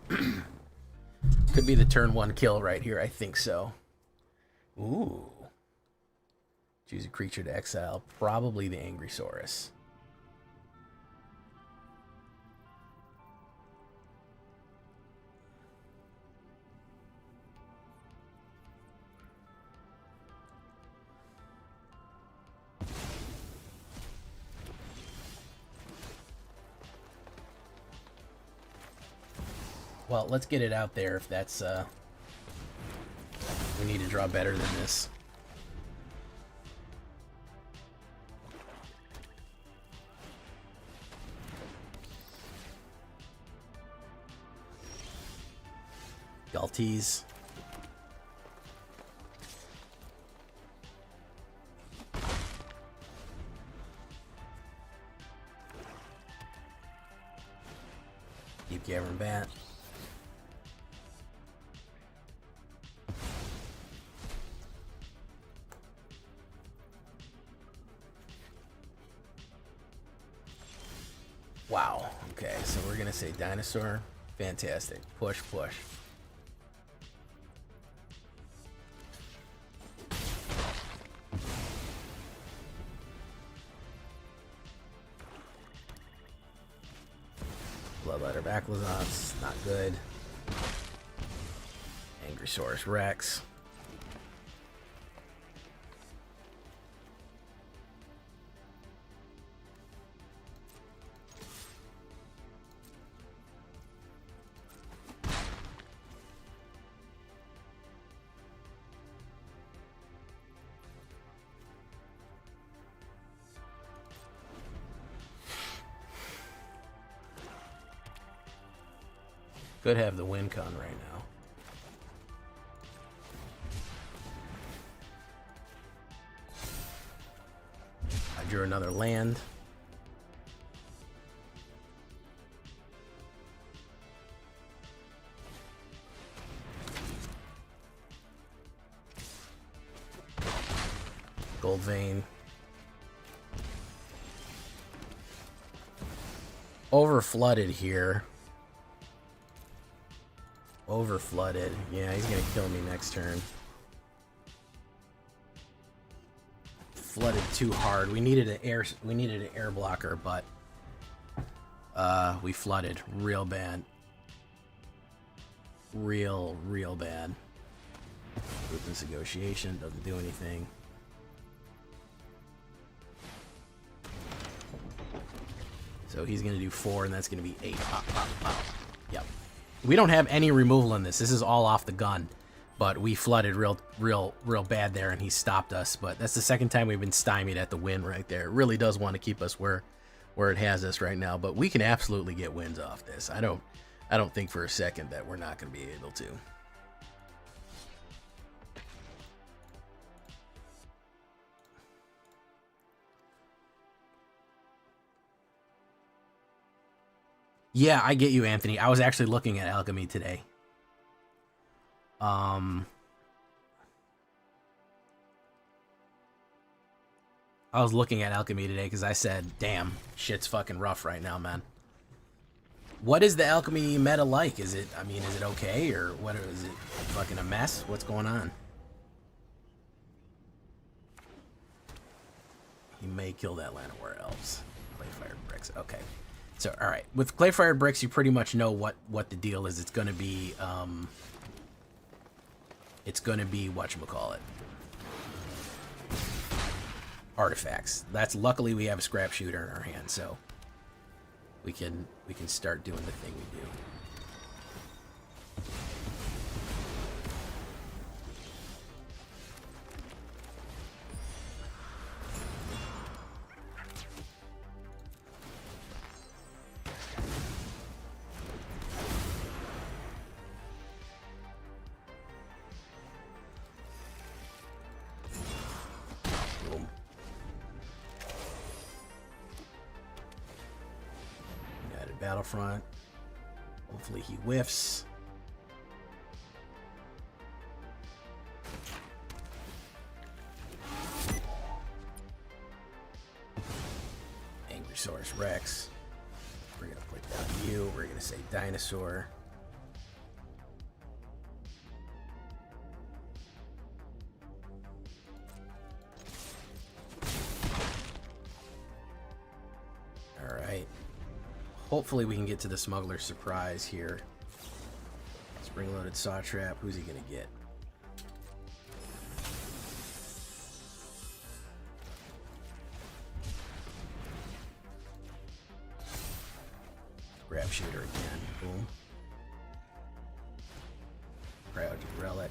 Could be the turn 1 kill right here. I think so. Ooh. Choose a creature to exile. Probably the Angrysaurus. Well, let's get it out there if that's, we need to draw better than this. Galties. Deep Cavern Bat. Wow. Okay, so we're gonna say dinosaur. Fantastic. Push, push. Bloodletter Backlazons, not good. Angrysaurus Rex. Could have the win con right now. I drew another land. Gold vein. Over flooded here. Over flooded. Yeah, he's gonna kill me next turn. Flooded too hard. We needed an air blocker, but we flooded real bad. Real bad. Ruthless Negotiation doesn't do anything. So he's going to do 4, and that's going to be 8. Pop, pop, pop. Yep. We don't have any removal in this. This is all off the gun. But we flooded real bad there, and he stopped us. But that's the second time we've been stymied at the win right there. It really does want to keep us where it has us right now. But we can absolutely get wins off this. I don't think for a second that we're not going to be able to. Yeah, I get you, Anthony. I was actually looking at alchemy today. I was looking at alchemy today because I said, damn, shit's fucking rough right now, man. What is the alchemy meta like? Is it, I mean, is it okay, or what, is it fucking a mess? What's going on? He may kill that land of war elves. Clay-fired bricks. Okay. So, all right. With clay-fired bricks, you pretty much know what the deal is. It's going to be whatchamacallit. Artifacts. That's, luckily we have a scrap shooter in our hand, so we can start doing the thing we do. Battlefront. Hopefully he whiffs. Angry Source Rex. We're gonna put down you. We're gonna say dinosaur. Hopefully we can get to the smuggler's surprise here. Spring-loaded saw trap. Who's he gonna get? Grab shooter again. Boom. Proud relic.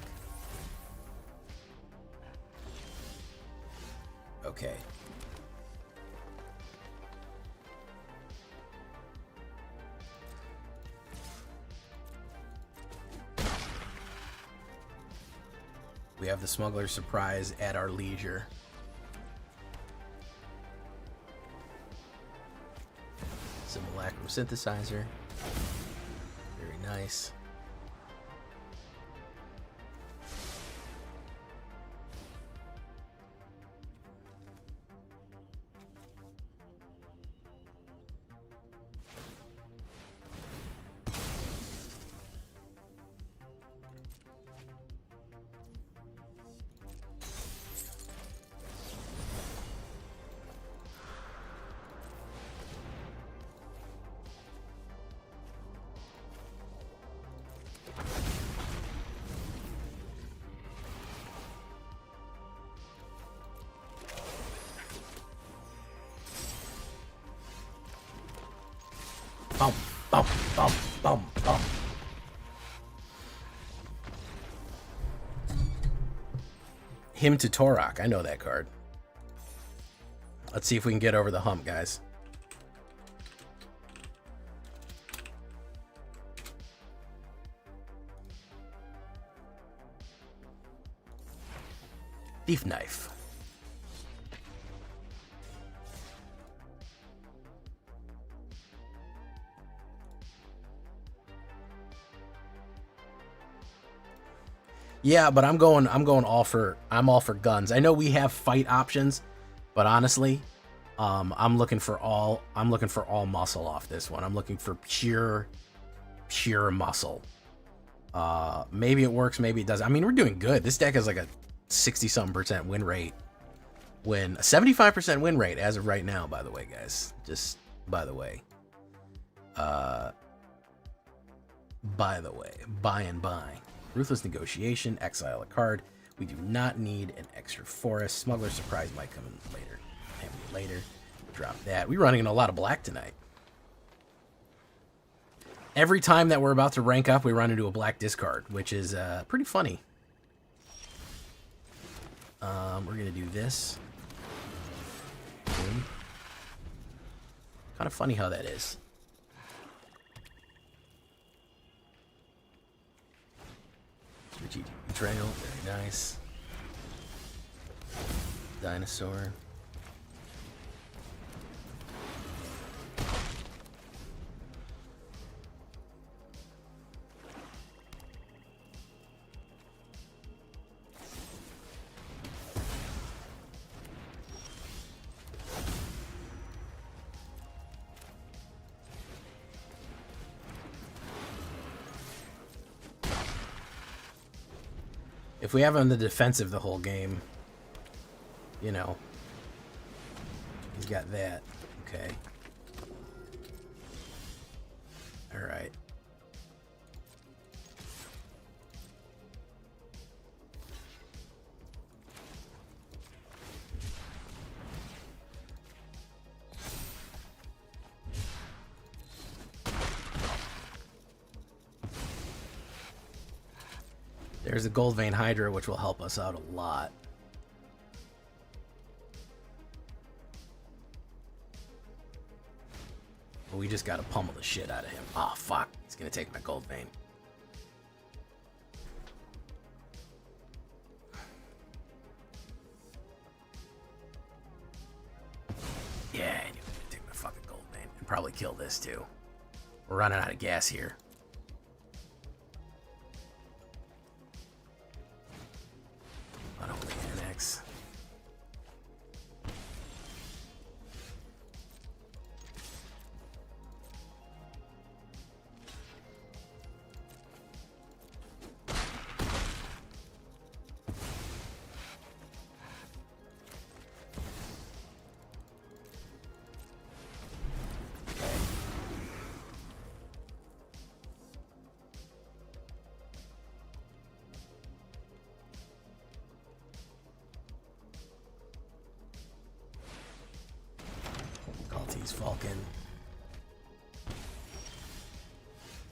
Okay. We have the smuggler's surprise at our leisure. Simulacrum synthesizer. Very nice. Bump, bump, bump, bump, bump. Him to Torok. I know that card. Let's see if we can get over the hump, guys. Thief knife. Yeah, but I'm all for guns. I know we have fight options, but honestly, I'm looking for all muscle off this one. I'm looking for pure muscle. Maybe it works, maybe it doesn't. I mean, we're doing good. This deck has like a 60-something% win rate. A 75% win rate as of right now, by the way, guys. Just by the way. Buy and buy. Ruthless Negotiation, exile a card. We do not need an extra forest. Smuggler's Surprise might come in later. Later. Drop that. We're running in a lot of black tonight. Every time that we're about to rank up, we run into a black discard, which is pretty funny. We're going to do this. Boom. Kind of funny how that is. Betrayal, very nice. Dinosaur. If we have him on the defensive the whole game, you know, he's got that. Okay. All right. There's a Gold Vein Hydra, which will help us out a lot. But we just gotta pummel the shit out of him. Ah, oh, fuck. He's gonna take my Gold Vein. Yeah, I knew he was gonna take my fucking Gold Vein. And probably kill this, too. We're running out of gas here. Falcon.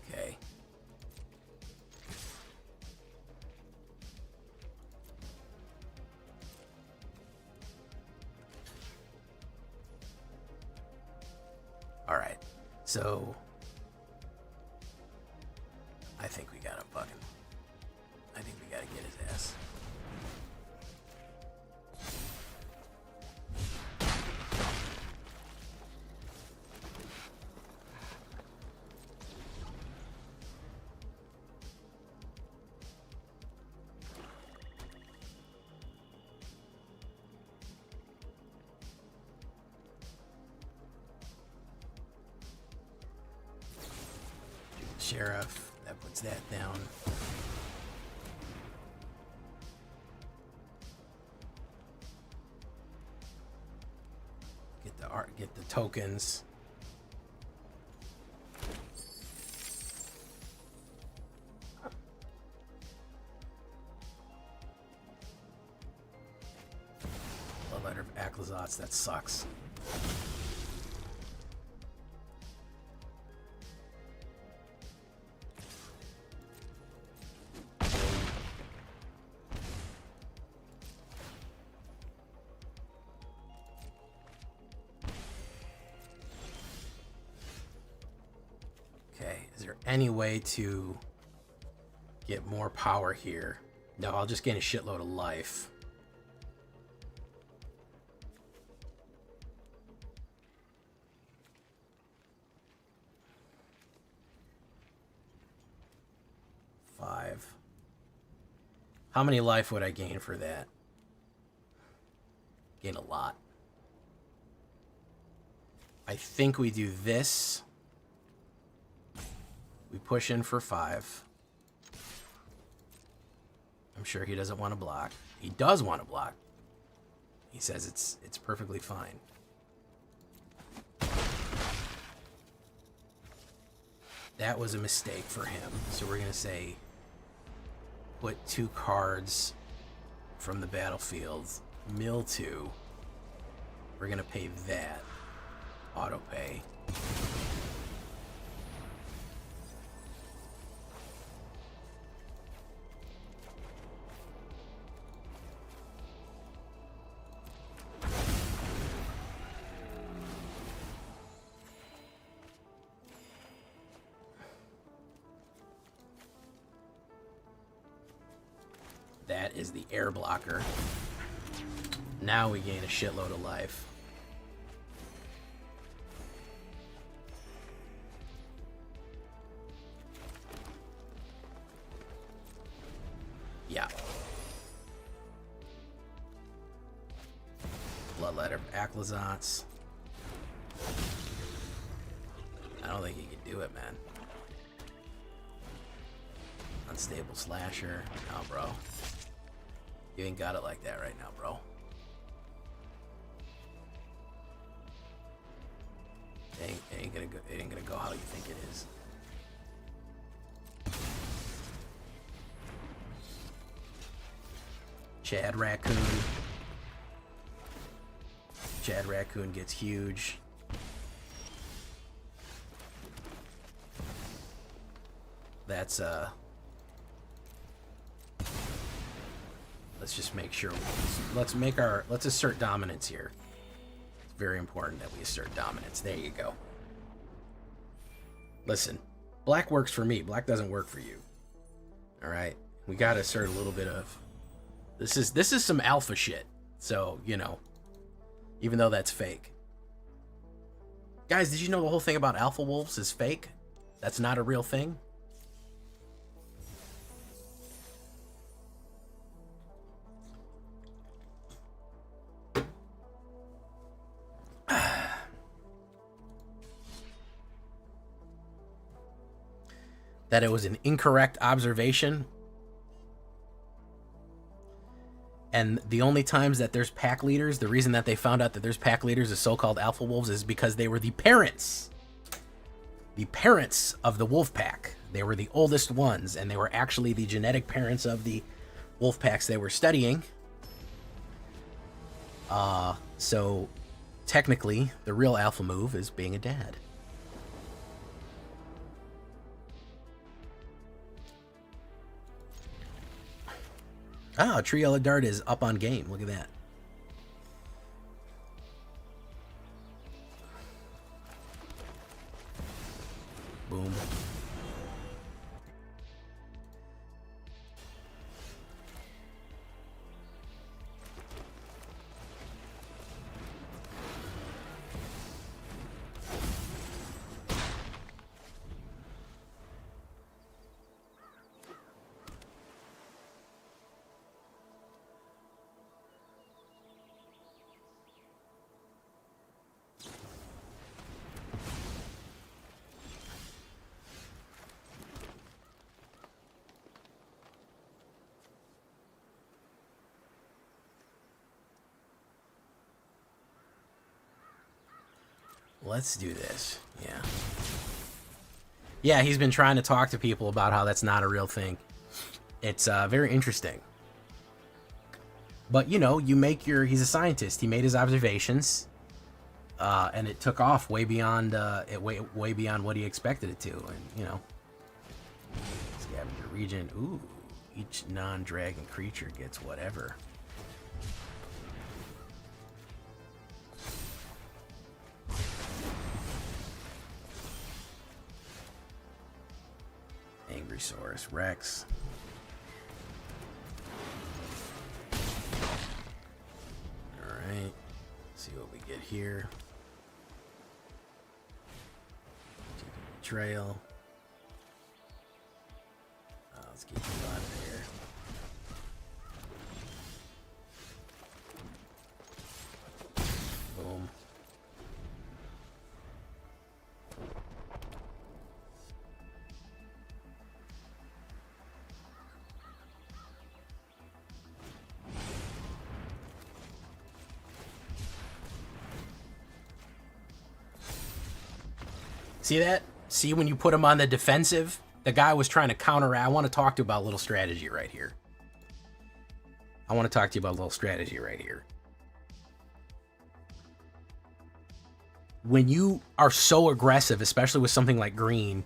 Okay. All right. So I think we gotta fucking. I think we gotta get his ass. Sheriff, that puts that down. Get the art, get the tokens. Blood letter of Aclazotz, that sucks. Any way to get more power here? No, I'll just gain a shitload of life. Five. How many life would I gain for that? Gain a lot. I think we do this. We push in for 5. I'm sure he doesn't want to block. He does want to block. He says it's perfectly fine. That was a mistake for him. So we're going to say put 2 cards from the battlefield. Mill 2. We're going to pay that. Auto pay. That is the air blocker. Now we gain a shitload of life. Yeah. Bloodletter of Aclazotz. I don't think he can do it, man. Unstable Slasher. No, bro. You ain't got it like that right now, bro. It ain't gonna go how you think it is. Chad Raccoon. Chad Raccoon gets huge. That's let's just make sure let's assert dominance here. It's very important that we assert dominance. There you go. Listen, black works for me. Black doesn't work for you. All right, we gotta assert a little bit of this is some alpha shit. So, you know, even though that's fake. Guys, did you know the whole thing about alpha wolves is fake? That's not a real thing? That it was an incorrect observation. And the only times that there's pack leaders, the reason that they found out that there's pack leaders as so-called alpha wolves is because they were the parents. The parents of the wolf pack. They were the oldest ones, and they were actually the genetic parents of the wolf packs they were studying. So technically, the real alpha move is being a dad. Ah, Tree Yellow Dart is up on game. Look at that. Boom. Let's do this. Yeah. Yeah, he's been trying to talk to people about how that's not a real thing. It's very interesting. But, you know, he's a scientist. He made his observations, and it took off way beyond way beyond what he expected it to. And, you know, scavenger region. Ooh, each non-dragon creature gets whatever. Angry Saurus Rex. Alright. See what we get here. Betrayal. Let's get you out of here. Boom. See that? See when you put him on the defensive? The guy was trying to counter. I want to talk to you about a little strategy right here. I want to talk to you about a little strategy right here. When you are so aggressive, especially with something like green,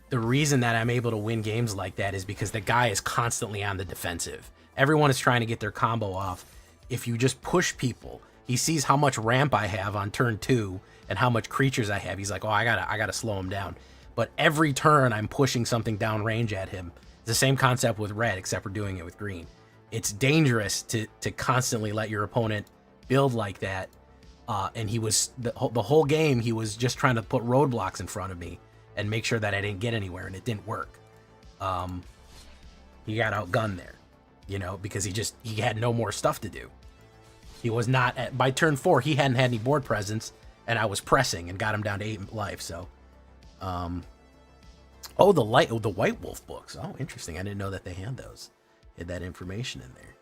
the reason that I'm able to win games like that is because the guy is constantly on the defensive. Everyone is trying to get their combo off. If you just push people, he sees how much ramp I have on turn 2 and how much creatures I have. He's like, oh, I gotta slow him down. But every turn I'm pushing something down range at him. It's the same concept with red, except we're doing it with green. it's dangerous to constantly let your opponent build like that. And he was the whole game, he was just trying to put roadblocks in front of me and make sure that I didn't get anywhere, and it didn't work. He got outgunned there, you know, because he had no more stuff to do. He was not by turn 4. He hadn't had any board presence, and I was pressing and got him down to 8 life. So, oh, the White Wolf books. Oh, interesting. I didn't know that they had those. Had that information in there.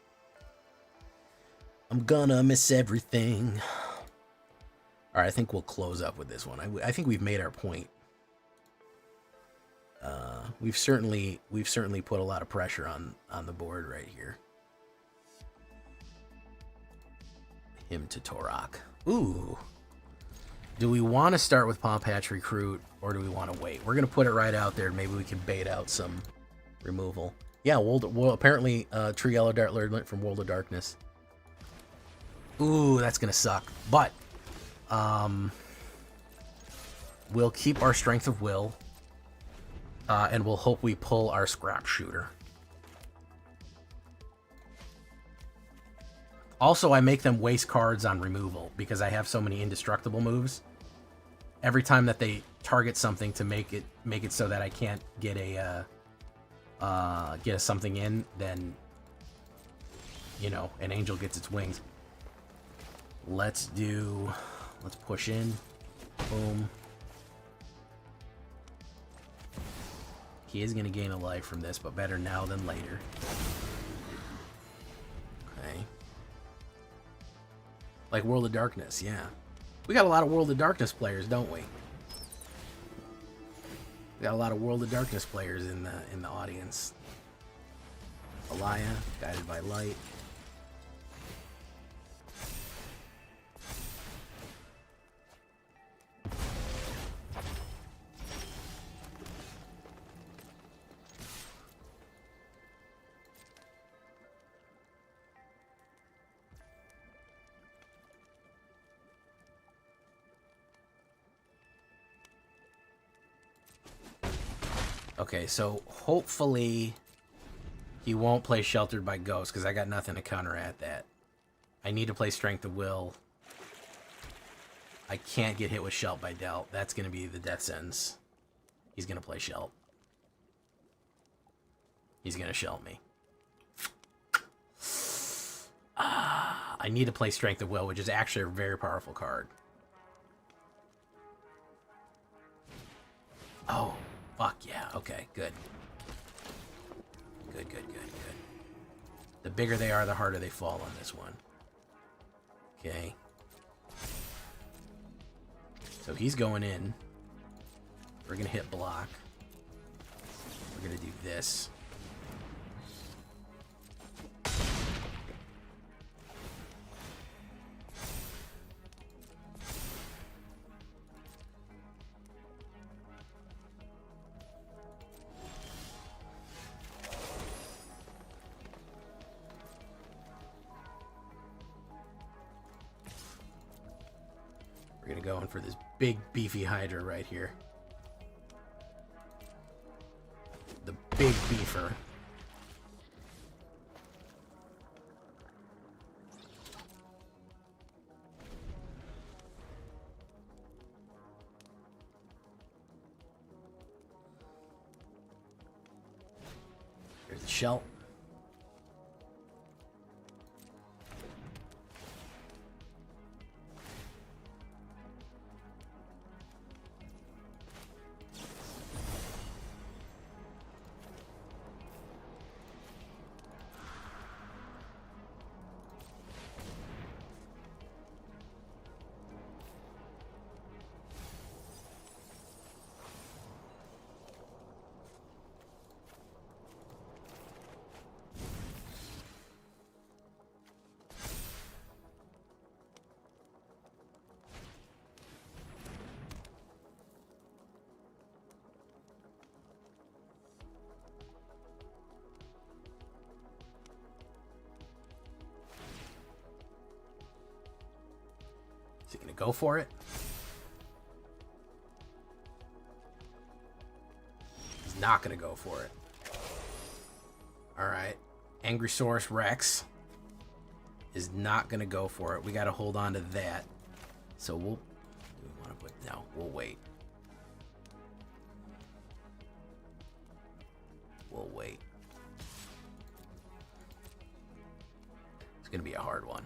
I'm gonna miss everything. All right, I think we'll close up with this one. I think we've made our point. We've certainly put a lot of pressure on the board right here. Him to Torok. Ooh. Do we want to start with Pomp Hatch Recruit, or do we want to wait? We're going to put it right out there. Maybe we can bait out some removal. Yeah, well apparently True Yellow Dart learned from World of Darkness. Ooh, that's going to suck. But we'll keep our Strength of Will, and we'll hope we pull our Scrap Shooter. Also, I make them waste cards on removal because I have so many indestructible moves. Every time that they target something to make it so that I can't get a something in, then, you know, an angel gets its wings. Let's push in. Boom. He is going to gain a life from this, but better now than later. Okay. Like World of Darkness, yeah. We got a lot of World of Darkness players, don't we? We got a lot of World of Darkness players in the audience. Alaya, Guided by Light. Okay, so hopefully he won't play Sheltered by Ghost, because I got nothing to counter at that. I need to play Strength of Will. I can't get hit with Shelt by Dealt. That's going to be the death sentence. He's going to play Shelt. He's going to Shelt me. I need to play Strength of Will, which is actually a very powerful card. Oh. Fuck yeah, okay, good. Good. The bigger they are, the harder they fall on this one. Okay. So he's going in. We're gonna hit block. We're gonna do this. We're gonna go in for this big beefy Hydra right here. The big beefer. There's the shell. Is he gonna go for it? He's not gonna go for it. All right. Angrysaurus Rex is not going to go for it. We got to hold on to that. So we'll... Do we want to put... No, we'll wait. We'll wait. It's going to be a hard one.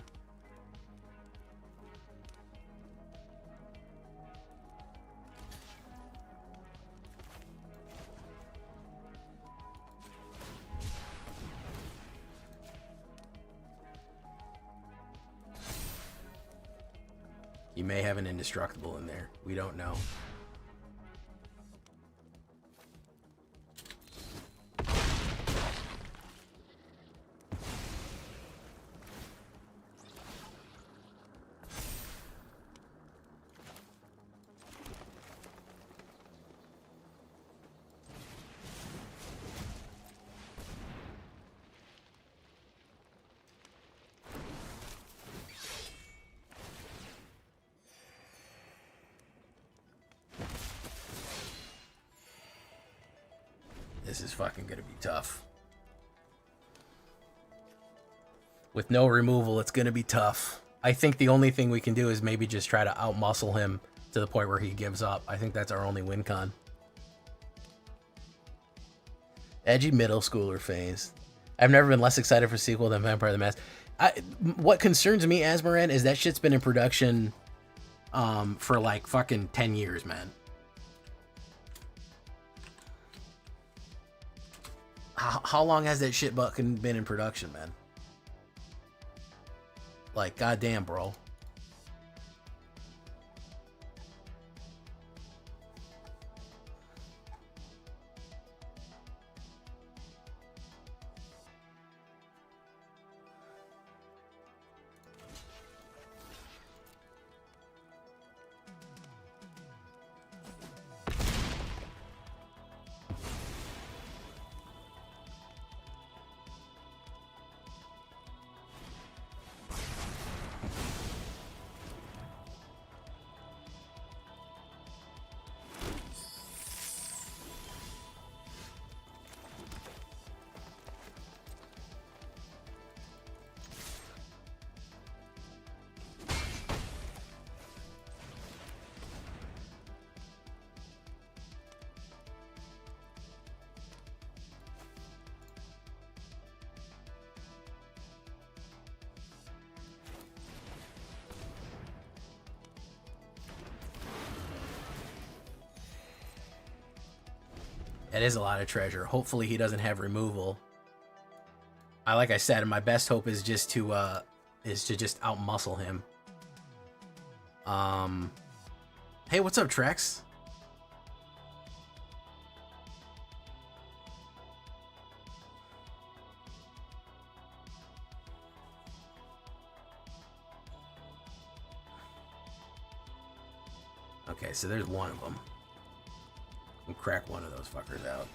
You may have an indestructible in there. We don't know. This is fucking gonna be tough. With no removal, it's gonna be tough. I think the only thing we can do is maybe just try to outmuscle him to the point where he gives up. I think that's our only win con. Edgy middle schooler phase. I've never been less excited for sequel than Vampire the Mask. What concerns me, Asmoran, is that shit's been in production for like fucking 10 years, man. How long has that shit fucking been in production, man? Like, goddamn, bro. That is a lot of treasure. Hopefully he doesn't have removal. Like I said, my best hope is just to just outmuscle him. Hey, what's up, Trex? Okay, so there's one of them. We'll crack one of those fuckers out.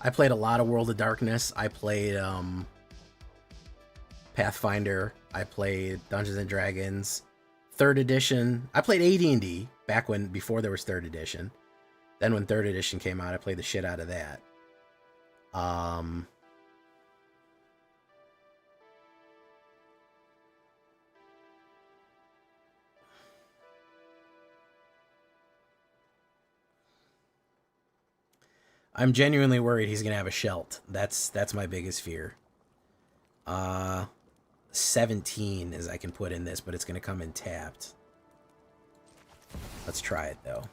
I played a lot of World of Darkness. I played Pathfinder. I played Dungeons and Dragons 3rd edition. I played AD&D back before there was 3rd edition. Then when 3rd edition came out, I played the shit out of that. I'm genuinely worried he's gonna have a Shelt. That's my biggest fear. 17 is I can put in this, but it's gonna come in tapped. Let's try it though.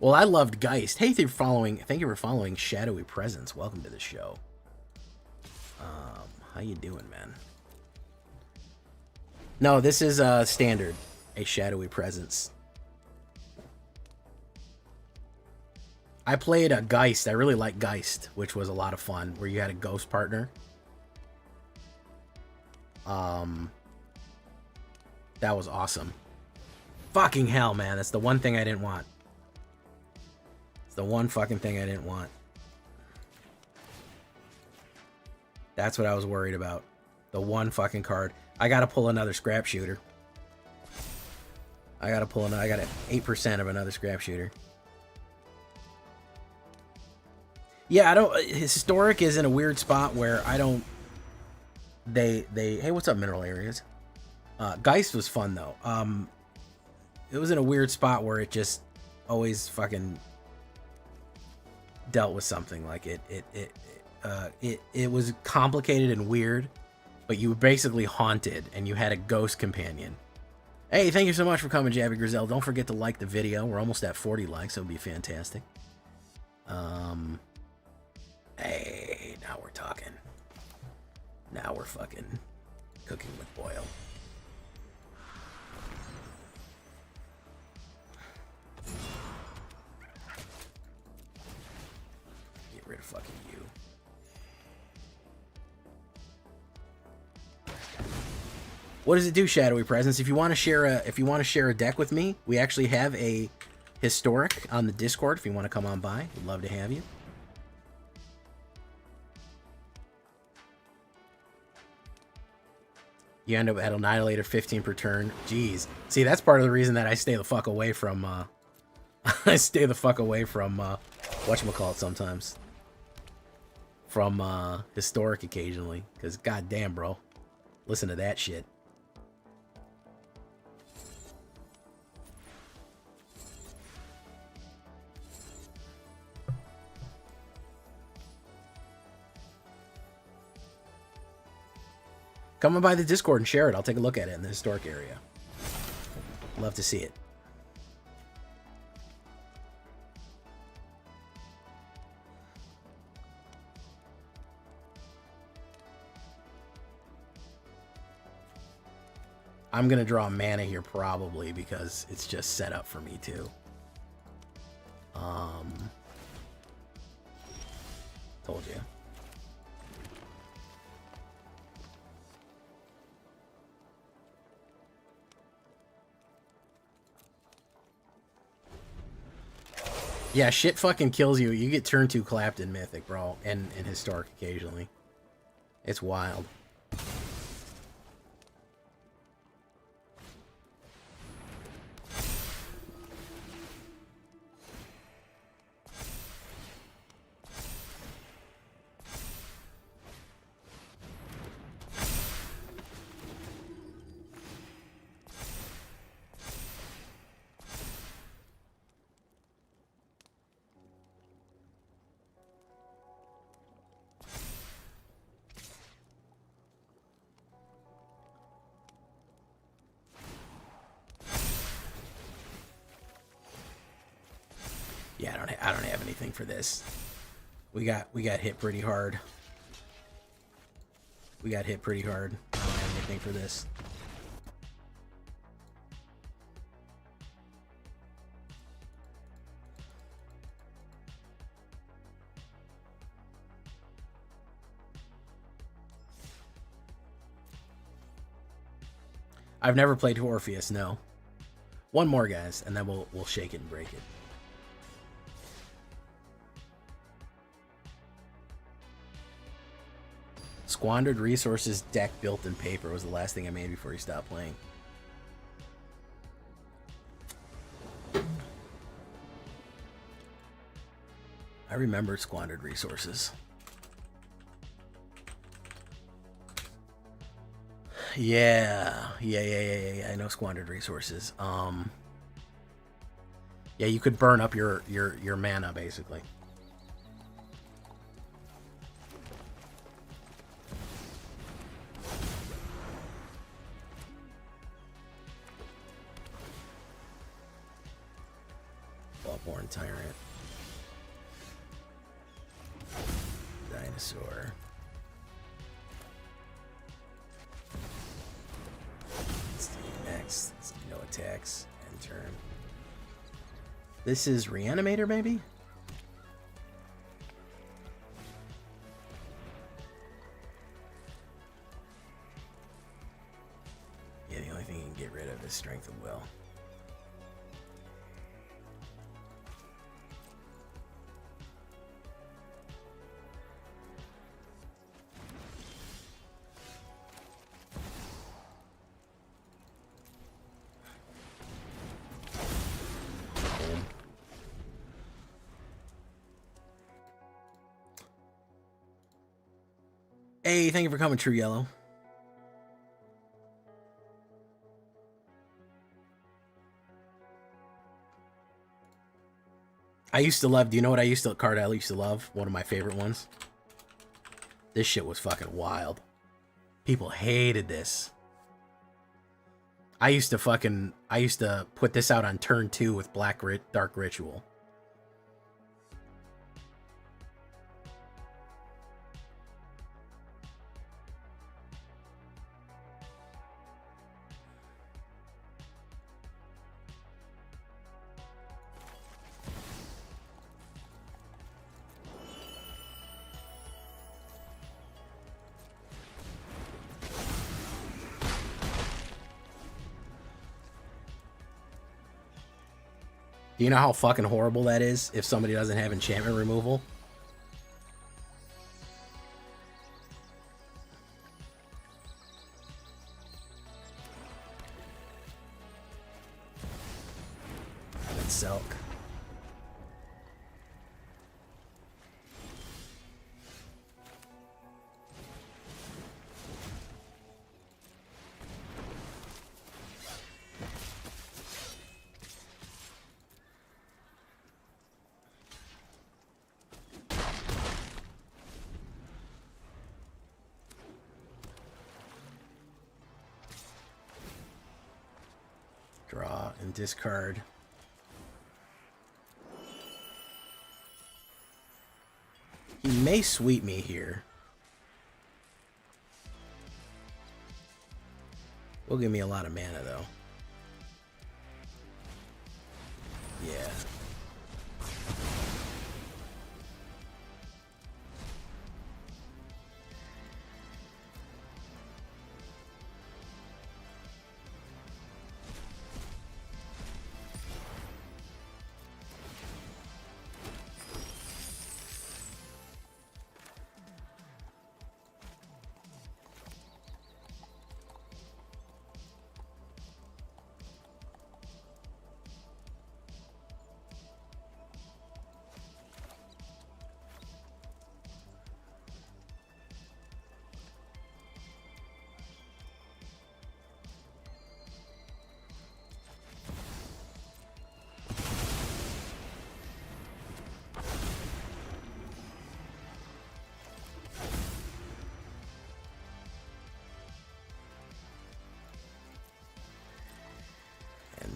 Well, I loved Geist. Hey, thank you for following Shadowy Presence. Welcome to the show. How you doing, man? No, this is standard. A Shadowy Presence. I played a Geist. I really like Geist, which was a lot of fun, where you had a ghost partner. That was awesome. Fucking hell, man. That's the one thing I didn't want. It's the one fucking thing I didn't want. That's what I was worried about. The one fucking card. I gotta pull another scrap shooter. I got 8% of another scrap shooter. Yeah, I don't... Historic is in a weird spot where I don't... Hey, what's up, Mineral Areas? Geist was fun, though. It was in a weird spot where it just always fucking dealt with something. Like, it was complicated and weird, but you were basically haunted, and you had a ghost companion. Hey, thank you so much for coming, Jabby Grizel. Don't forget to like the video. We're almost at 40 likes. That would be fantastic. Hey, now we're talking. Now we're fucking cooking with oil. Get rid of fucking you. What does it do, Shadowy Presence? If you want to share a deck with me, we actually have a historic on the Discord. If you want to come on by, we'd love to have you. You end up at Annihilator 15 per turn. Jeez. See, that's part of the reason that I stay the fuck away from, whatchamacallit sometimes. From, Historic occasionally. Because, goddamn, bro. Listen to that shit. Come on by the Discord and share it. I'll take a look at it in the historic area. Love to see it. I'm going to draw mana here probably because it's just set up for me too. Told you. Yeah, shit fucking kills you. You get turn 2 clapped in Mythic, bro, and Historic occasionally. It's wild. Yeah, I don't have anything for this. We got hit pretty hard. We got hit pretty hard. I don't have anything for this. I've never played Orpheus, no. One more, guys, and then we'll shake it and break it. Squandered Resources deck built in paper was the last thing I made before he stopped playing. I remember Squandered Resources. Yeah. I know Squandered Resources. Yeah, you could burn up your mana basically. Horn Tyrant. Dinosaur. Let's do next. Let's do no attacks. End turn. This is Reanimator, maybe? Yeah, the only thing you can get rid of is Strength of Will. Hey, thank you for coming, True Yellow. I used to love, do you know what card I used to love? One of my favorite ones. This shit was fucking wild. People hated this. I used to put this out on turn 2 with Dark Ritual. Do you know how fucking horrible that is if somebody doesn't have enchantment removal? That's Silk. Draw and discard. He may sweep me here. Will give me a lot of mana though. Yeah.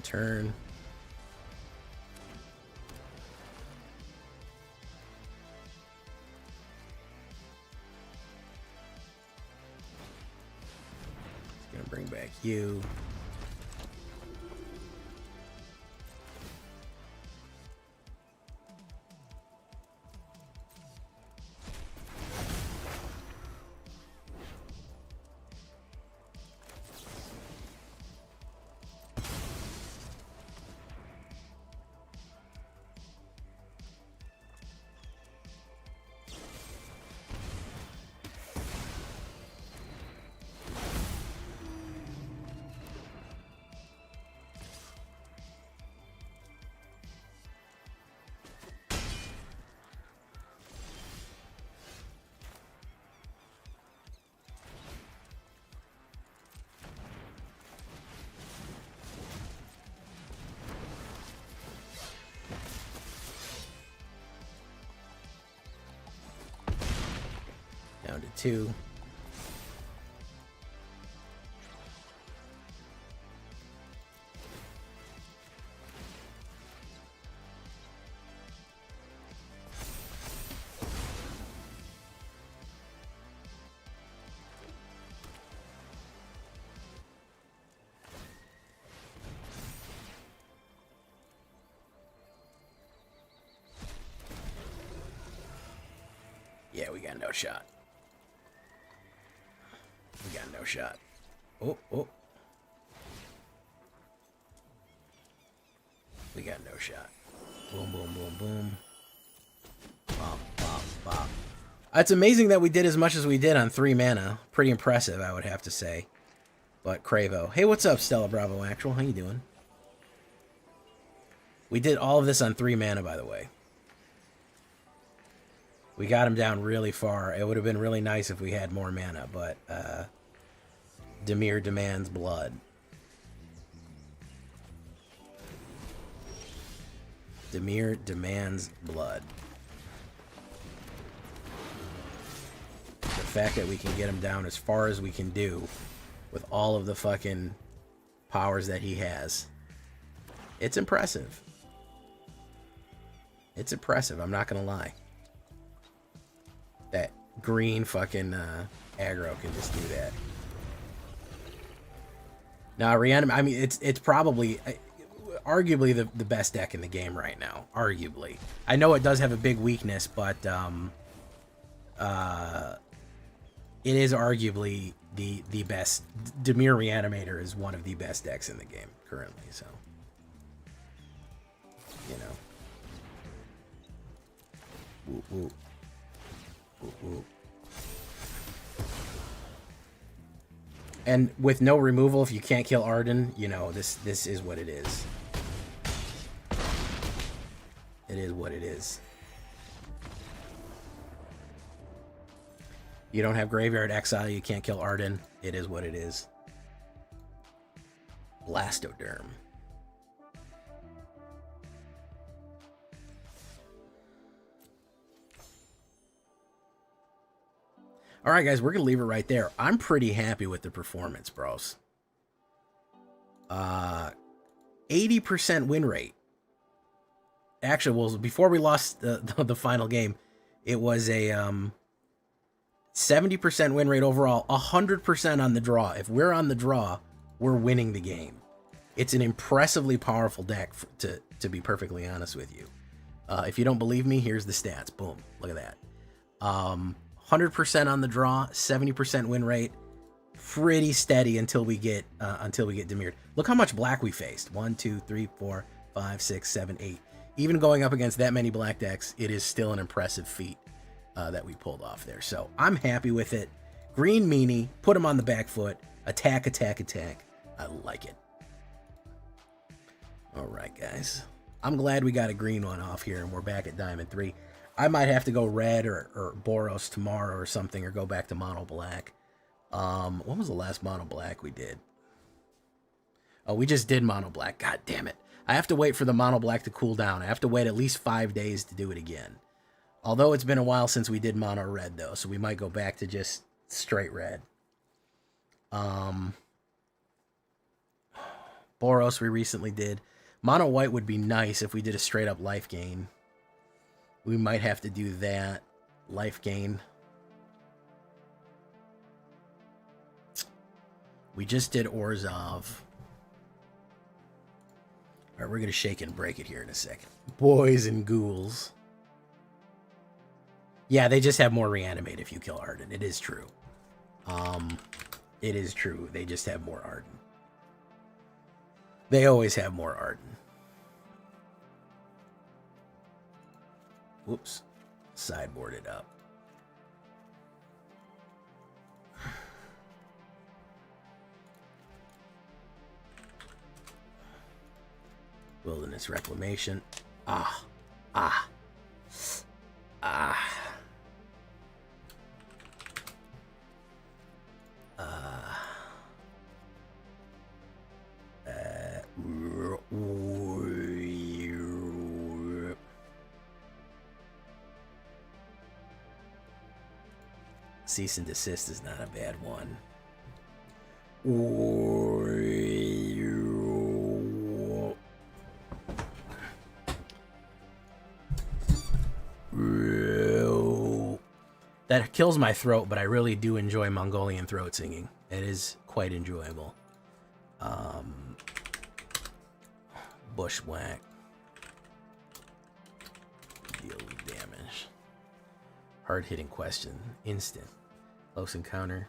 Turn. It's gonna bring back you. Down to 2. got no shot. We got no shot. Oh, oh. We got no shot. Boom, boom, boom, boom. Bop, bop, bop. It's amazing that we did as much as we did on 3 mana. Pretty impressive, I would have to say. But Cravo. Hey, what's up, Stella Bravo Actual? How you doing? We did all of this on 3 mana, by the way. We got him down really far. It would have been really nice if we had more mana, but Dimir demands blood. Dimir demands blood. The fact that we can get him down as far as we can do with all of the fucking powers that he has. It's impressive. It's impressive, I'm not gonna lie. That green fucking aggro can just do that. Now, Reanimate, I mean, it's probably, arguably the best deck in the game right now. Arguably. I know it does have a big weakness, but it is arguably the best. Dimir Reanimator is one of the best decks in the game currently, so. You know. Woo, woo. Woo, woo. And with no removal, if you can't kill Arden, you know, this is what it is. It is what it is. You don't have Graveyard Exile, you can't kill Arden. It is what it is. Blastoderm. All right, guys, we're going to leave it right there. I'm pretty happy with the performance, bros. 80% win rate. Actually, well, before we lost the final game, it was a 70% win rate overall, 100% on the draw. If we're on the draw, we're winning the game. It's an impressively powerful deck, to be perfectly honest with you. If you don't believe me, here's the stats. Boom. Look at that. 100% on the draw, 70% win rate, pretty steady until we get Demired. Look how much black we faced. 1, 2, 3, 4, 5, 6, 7, 8. Even going up against that many black decks, it is still an impressive feat that we pulled off there. So I'm happy with it. Green meanie, put him on the back foot. Attack, attack, attack. I like it. All right, guys. I'm glad we got a green one off here, and we're back at Diamond 3. I might have to go red or Boros tomorrow or something, or go back to mono black. When was the last mono black we did? Oh, we just did mono black. God damn it. I have to wait for the mono black to cool down. I have to wait at least 5 days to do it again. Although it's been a while since we did mono red, though, so we might go back to just straight red. Boros we recently did. Mono white would be nice if we did a straight up life gain. We might have to do that. Life gain. We just did Orzhov. Alright, we're going to shake and break it here in a second. Boys and ghouls. Yeah, they just have more reanimate if you kill Arden. It is true. It is true. They just have more Arden. They always have more Arden. Whoops. Sideboard it up. Wilderness Reclamation. Ah. Ah. Ah. Cease and desist is not a bad one. That kills my throat, but I really do enjoy Mongolian throat singing. It is quite enjoyable. Bushwhack. Deal damage. Hard-hitting question. Instant. Close encounter.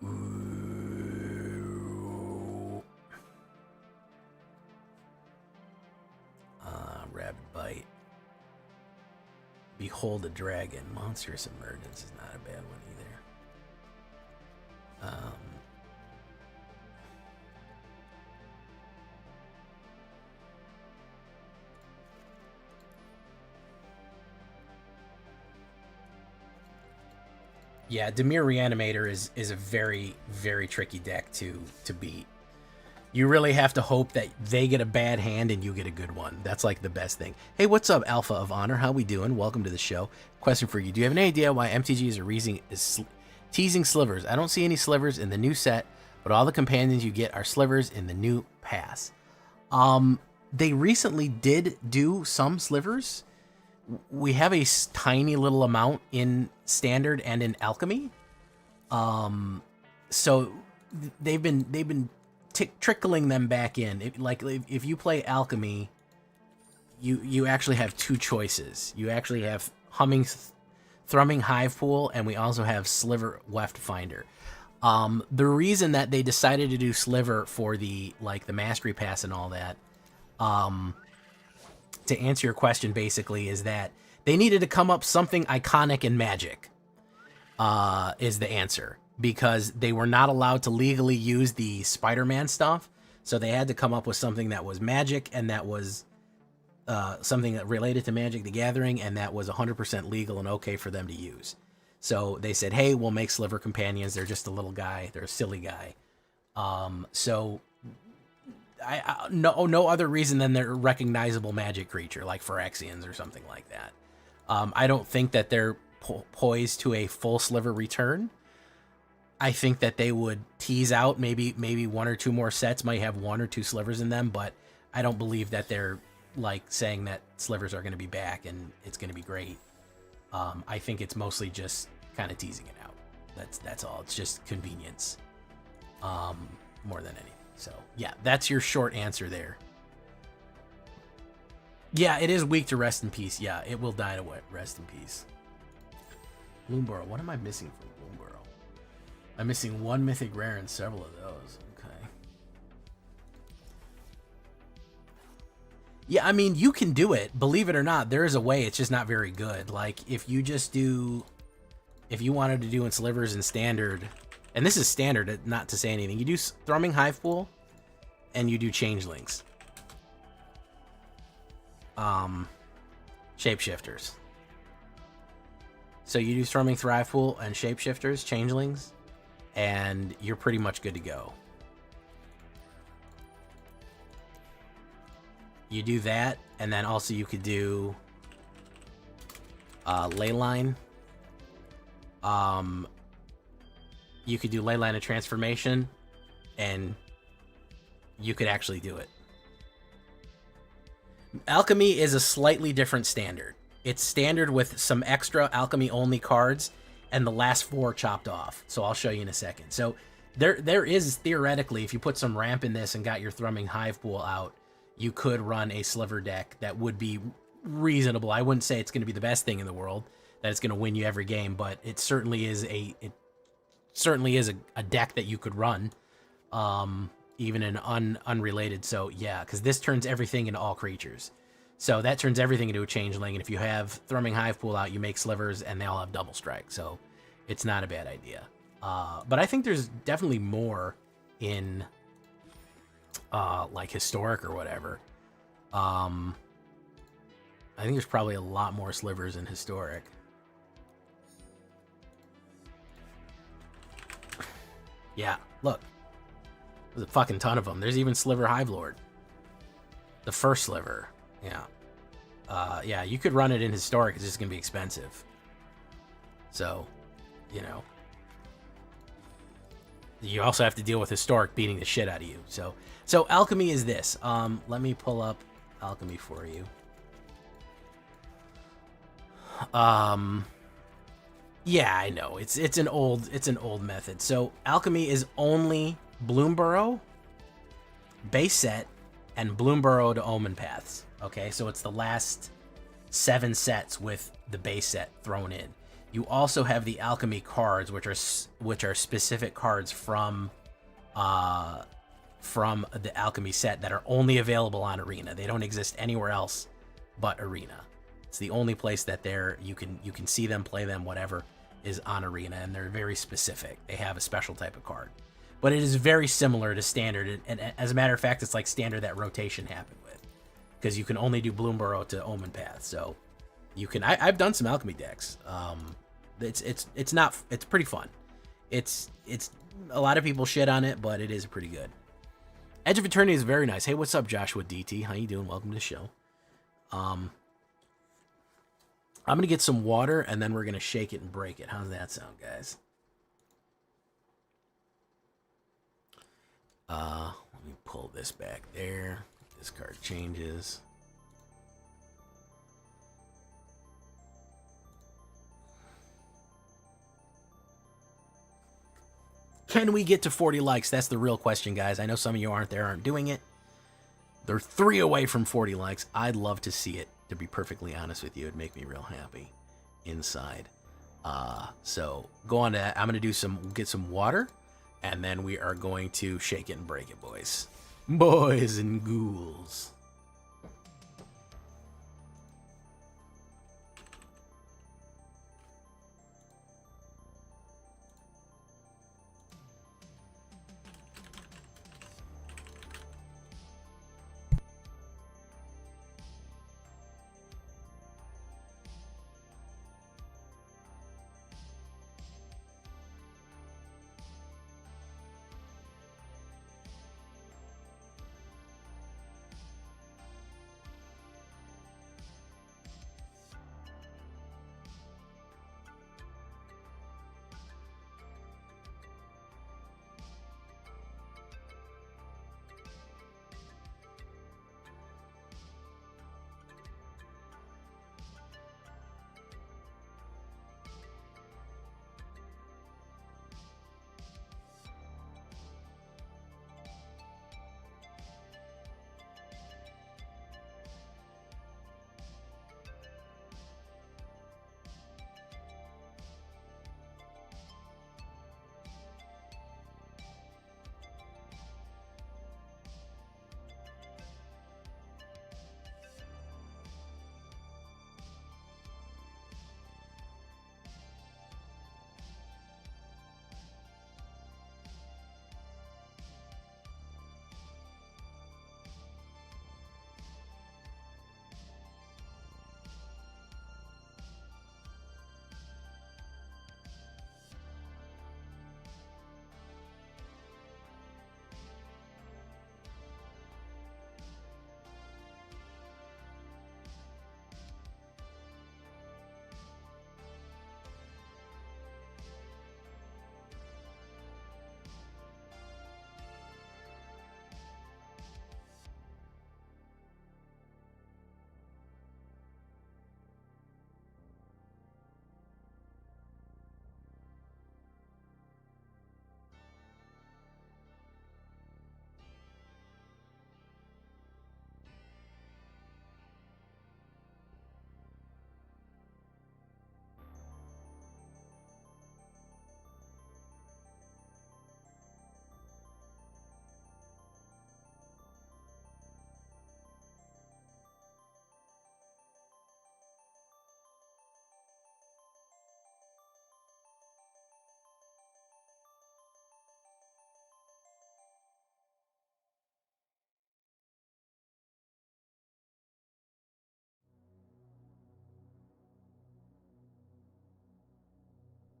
Ooh. Rabid bite. Behold a dragon. Monstrous emergence is not a bad one either. Yeah, Dimir Reanimator is a very, very tricky deck to beat. You really have to hope that they get a bad hand and you get a good one. That's like the best thing. Hey, what's up, Alpha of Honor? How we doing? Welcome to the show. Question for you. Do you have any idea why MTGs are teasing slivers? I don't see any slivers in the new set, but all the companions you get are slivers in the new pass. They recently did do some slivers. We have a tiny little amount in Standard and in Alchemy. So they've been trickling them back in. If you play Alchemy, you actually have two choices. You actually have Thrumming Hive Pool, and we also have Sliver Weft Finder. The reason that they decided to do Sliver for the Mastery Pass and all that, to answer your question basically, is that they needed to come up something iconic in Magic, is the answer. Because they were not allowed to legally use the Spider-Man stuff, so they had to come up with something that was Magic and that was something that related to Magic the Gathering, and that was 100% legal and okay for them to use. So they said, hey, we'll make Sliver Companions. They're just a little guy. They're a silly guy. So no other reason than they're a recognizable Magic creature, like Phyrexians or something like that. I don't think that they're poised to a full Sliver return. I think that they would tease out maybe one or two more sets might have one or two slivers in them, but I don't believe that they're saying that slivers are going to be back and it's going to be great. I think it's mostly just kind of teasing it out. That's all. It's just convenience, more than anything. So yeah, that's your short answer there. Yeah, it is weak to Rest in Peace. Yeah, it will die to Rest in Peace. Bloomborough. What am I missing from Bloomborough? I'm missing one mythic rare and several of those. Okay. Yeah, I mean, you can do it. Believe it or not, there is a way. It's just not very good. If you wanted to do in slivers and Standard, and this is Standard, not to say anything, you do Thrumming Hive Pool, and you do Changelings. Shapeshifters. So you do Thrumming Hive Pool and Shapeshifters, Changelings, and you're pretty much good to go. You do that, and then also you could do Leyline. You could do Leyline of Transformation, and you could actually do it. Alchemy is a slightly different Standard. It's Standard with some extra Alchemy-only cards, and the last 4 chopped off. So I'll show you in a second. So there is, theoretically, if you put some ramp in this and got your Thrumming Hive Pool out, you could run a Sliver deck that would be reasonable. I wouldn't say it's going to be the best thing in the world, that it's going to win you every game, but it certainly is a deck that you could run, even in unrelated. So yeah, because this turns everything into all creatures. So that turns everything into a Changeling, and if you have Thrumming Hive Pool out, you make slivers, and they all have double strike. So it's not a bad idea. But I think there's definitely more in Historic or whatever. I think there's probably a lot more slivers in Historic. Yeah, look. There's a fucking ton of them. There's even Sliver Hive Lord. The first Sliver. Yeah. Yeah, you could run it in Historic. It's just going to be expensive. So, you also have to deal with Historic beating the shit out of you. So Alchemy is this. Let me pull up Alchemy for you. Yeah, I know. It's an old method. So Alchemy is only Bloomborough, base set, and Bloomburrow to Omen Paths. Okay, so it's the last 7 sets with the base set thrown in. You also have the alchemy cards, which are specific cards from the alchemy set that are only available on Arena. They don't exist anywhere else but Arena. It's the only place that you can see them, play them, whatever is on Arena, and they're very specific. They have a special type of card. But it is very similar to Standard, and as a matter of fact, it's like Standard that rotation happened with, because you can only do Bloomburrow to Omen Path. So you can. I've done some alchemy decks. It's pretty fun. It's a lot of people shit on it, but it is pretty good. Edge of Eternity is very nice. Hey, what's up, Joshua DT? How you doing? Welcome to the show. I'm gonna get some water and then we're gonna shake it and break it. How's that sound, guys? Let me pull this back there. This card changes. Can we get to 40 likes? That's the real question, guys. I know some of you aren't doing it. They're 3 away from 40 likes. I'd love to see it, to be perfectly honest with you. It'd make me real happy inside. So go on to that. I'm going to get some water, and then we are going to shake it and break it, boys. Boys and ghouls.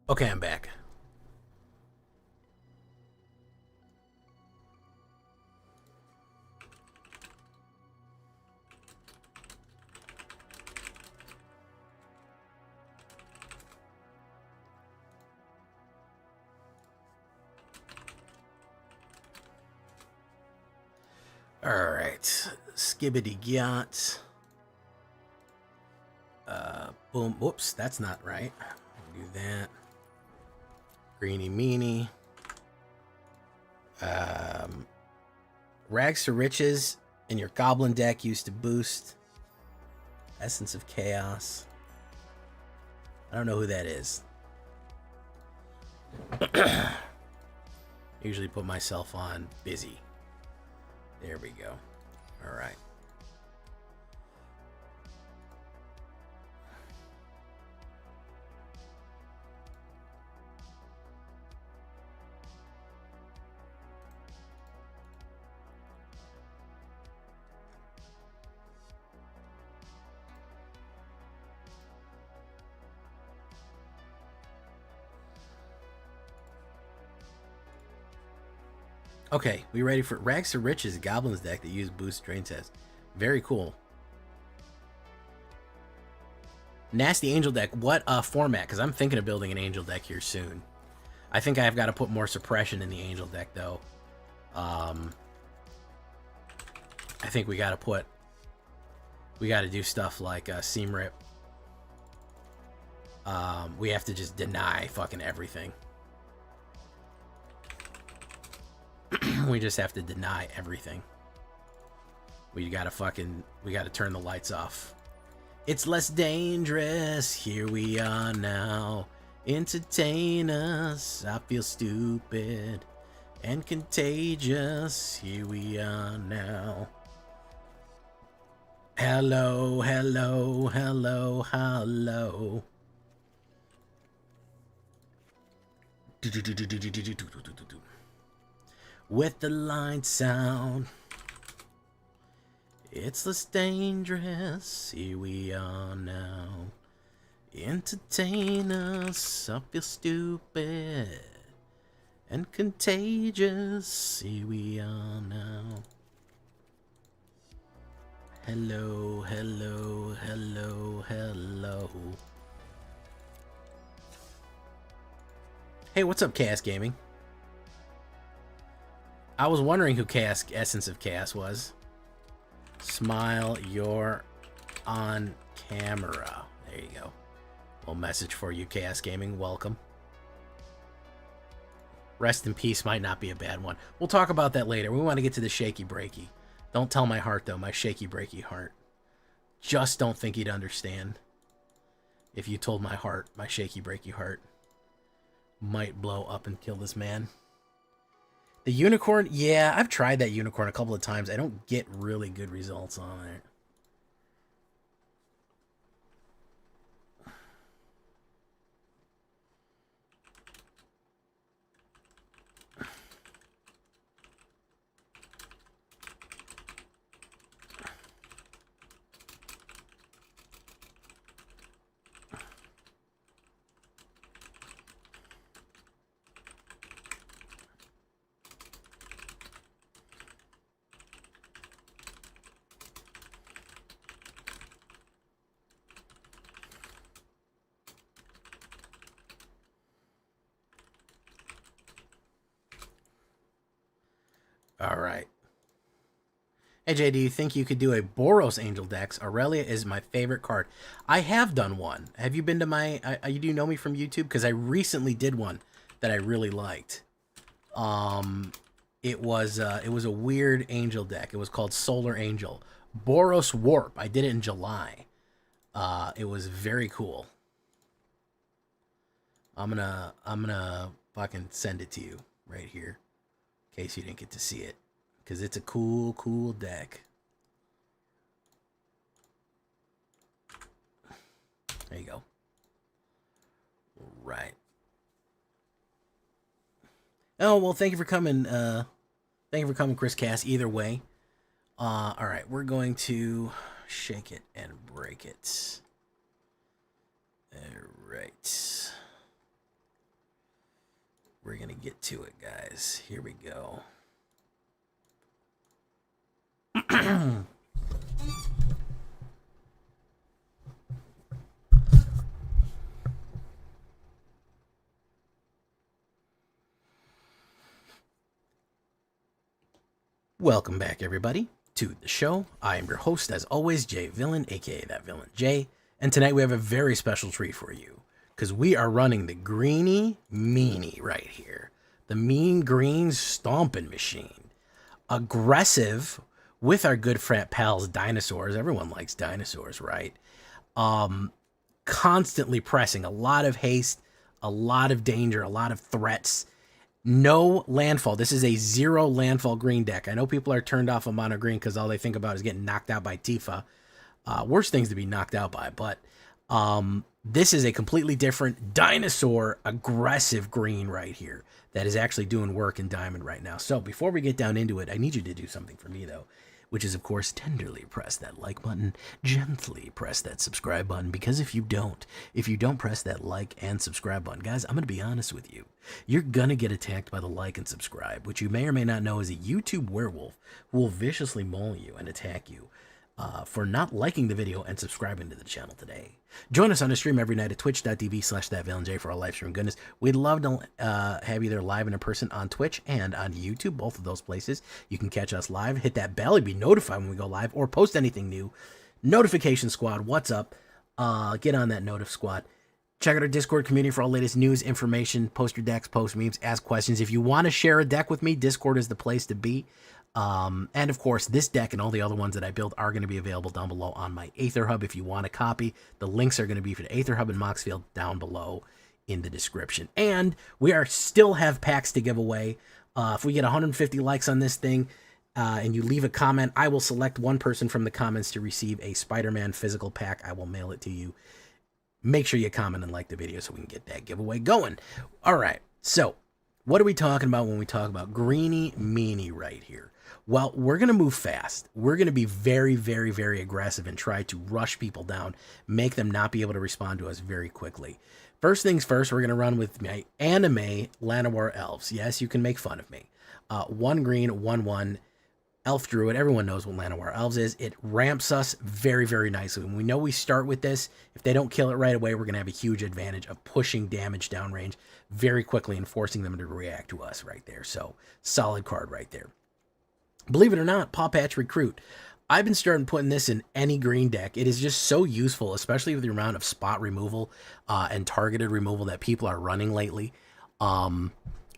Okay, I'm back. All right, skibbity gyat. Boom. Whoops, that's not right. Do that. Greeny meanie. Rags to Riches And your Goblin deck used to boost Essence of Chaos. I don't know who that is. Usually put myself on busy. There we go. All right. Okay, we ready for Rags to Riches Goblins deck that use boost drain test. Very cool. Nasty Angel deck. What format? Because I'm thinking of building an Angel deck here soon. I think I've got to put more suppression in the Angel deck, though. I think we got to put... We got to do stuff like Seam Rip. We have to just deny fucking everything. We just have to deny everything. We gotta turn the lights off. It's less dangerous. Here we are now. Entertain us. I feel stupid and contagious. Here we are now. Hello, hello, hello, hello. With the lights out, it's less dangerous. Here we are now. Entertain us. I feel stupid and contagious. Here we are now. Hello, hello, hello, hello. Hey, what's up, Chaos Gaming? I was wondering who Chaos Essence of Chaos was. Smile, you're on camera. There you go. Little message for you, Chaos Gaming. Welcome. Rest in peace might not be a bad one. We'll talk about that later. We want to get to the shaky breaky. Don't tell my heart, though. My shaky breaky heart. Just don't think he'd understand. If you told my heart, my shaky breaky heart might blow up and kill this man. The unicorn, yeah, I've tried that unicorn a couple of times. I don't get really good results on it. All right. Hey, Jay, do you think you could do a Boros Angel Dex? Aurelia is my favorite card. I have done one. Have you been to my... you do know me from YouTube? Because I recently did one that I really liked. It was a weird angel deck. It was called Solar Angel. Boros Warp. I did it in July. It was very cool. I'm gonna fucking send it to you right here. In case you didn't get to see it. Because it's a cool, cool deck. There you go. Right. Oh, well, thank you for coming. Thank you for coming, Chris Cass. Either way. All right, we're going to shake it and break it. All right. We're going to get to it, guys. Here we go. Welcome back, everybody, to the show. I am your host, as always, Jay Villain, aka That Villain Jay. And tonight we have a very special treat for you, because we are running the Greeny Meanie right here. The Mean Green Stomping Machine. Aggressive with our good frat pals, dinosaurs. Everyone likes dinosaurs, right? Constantly pressing, a lot of haste, a lot of danger, a lot of threats. No landfall. This is a 0 landfall green deck. I know people are turned off of mono green because all they think about is getting knocked out by Tifa. Worse things to be knocked out by, but this is a completely different dinosaur aggressive green right here that is actually doing work in Diamond right now. So before we get down into it, I need you to do something for me though, which is of course tenderly press that like button, gently press that subscribe button, because if you don't press that like and subscribe button, guys, I'm going to be honest with you. You're going to get attacked by the like and subscribe, which you may or may not know is a YouTube werewolf who will viciously maul you and attack you for not liking the video and subscribing to the channel today. Join us on the stream every night at twitch.tv/thatvillainj for our live stream goodness. We'd love to have you there live and in person on Twitch and on YouTube, both of those places. You can catch us live, hit that bell, you'll be notified when we go live, or post anything new. Notification squad, what's up? Get on that notif squad. Check out our Discord community for all latest news, information, post your decks, post memes, ask questions. If you want to share a deck with me, Discord is the place to be. And of course, this deck and all the other ones that I build are going to be available down below on my AetherHub. If you want a copy, the links are going to be for the AetherHub and Moxfield down below in the description. And we still have packs to give away. If we get 150 likes on this thing, and you leave a comment, I will select one person from the comments to receive a Spider-Man physical pack. I will mail it to you. Make sure you comment and like the video so we can get that giveaway going. All right, so what are we talking about when we talk about Greeny Meanie right here? Well, we're going to move fast. We're going to be very, very, very aggressive and try to rush people down, make them not be able to respond to us very quickly. First things first, we're going to run with my anime Llanowar Elves. Yes, you can make fun of me. 1 green, 1/1. Elf Druid, everyone knows what Llanowar Elves is. It ramps us very, very nicely. When we know we start with this, if they don't kill it right away, we're going to have a huge advantage of pushing damage downrange very quickly and forcing them to react to us right there. So, solid card right there. Believe it or not, Paw Patch Recruit. I've been starting putting this in any green deck. It is just so useful, especially with the amount of spot removal and targeted removal that people are running lately.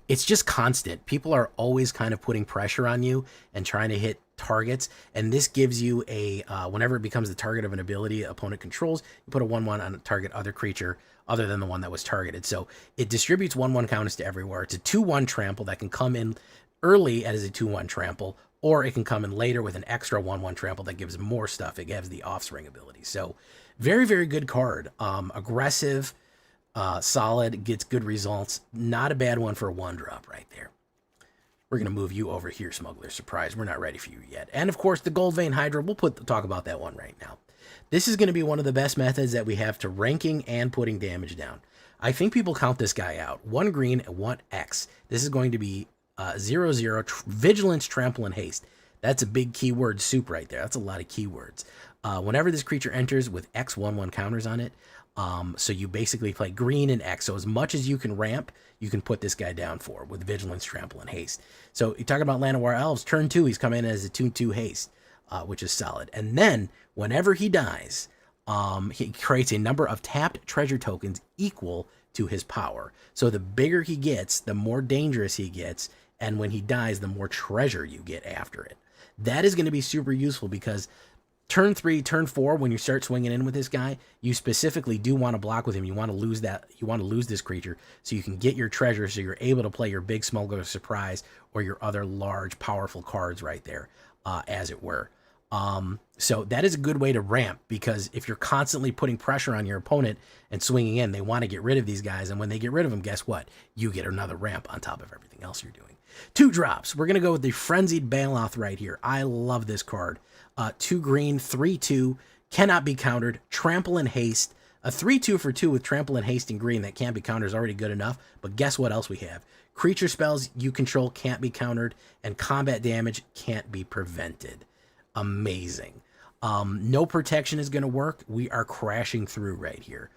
It's just constant. People are always kind of putting pressure on you and trying to hit targets. And this gives you a, whenever it becomes the target of an ability opponent controls, you put a 1/1 on a target other creature other than the one that was targeted. So it distributes 1/1 counters to everywhere. It's a 2/1 trample that can come in early as a 2/1 trample, or it can come in later with an extra 1/1 trample that gives more stuff. It gives the offspring ability. So very, very good card. Aggressive. Solid, gets good results. Not a bad one for a 1-drop right there. We're going to move you over here, Smuggler. Surprise, we're not ready for you yet. And of course, the Gold Vein Hydra, we'll talk about that one right now. This is going to be one of the best methods that we have to ranking and putting damage down. I think people count this guy out. 1 green, 1 X. This is going to be 0/0, Vigilance, Trample, and Haste. That's a big keyword soup right there. That's a lot of keywords. Whenever this creature enters with X 1/1 counters on it, so you basically play green and X. So as much as you can ramp, you can put this guy down for with Vigilance, Trample, and Haste. So you're talking about Llanowar Elves. Turn 2, he's coming in as a 2/2 Haste, which is solid. And then whenever he dies, he creates a number of tapped treasure tokens equal to his power. So the bigger he gets, the more dangerous he gets. And when he dies, the more treasure you get after it. That is going to be super useful because turn 3, turn 4, when you start swinging in with this guy, you specifically do want to block with him. You want to lose that. You want to lose this creature so you can get your treasure, so you're able to play your big Smuggler Surprise or your other large, powerful cards right there, as it were. So that is a good way to ramp, because if you're constantly putting pressure on your opponent and swinging in, they want to get rid of these guys. And when they get rid of them, guess what? You get another ramp on top of everything else you're doing. 2 drops. We're going to go with the Frenzied Baloth right here. I love this card. 2 green, 3/2, cannot be countered, Trample and Haste. A 3/2 for 2 with Trample and Haste in green that can't be countered is already good enough. But guess what else we have? Creature spells you control can't be countered, and combat damage can't be prevented. Amazing. No protection is going to work. We are crashing through right here.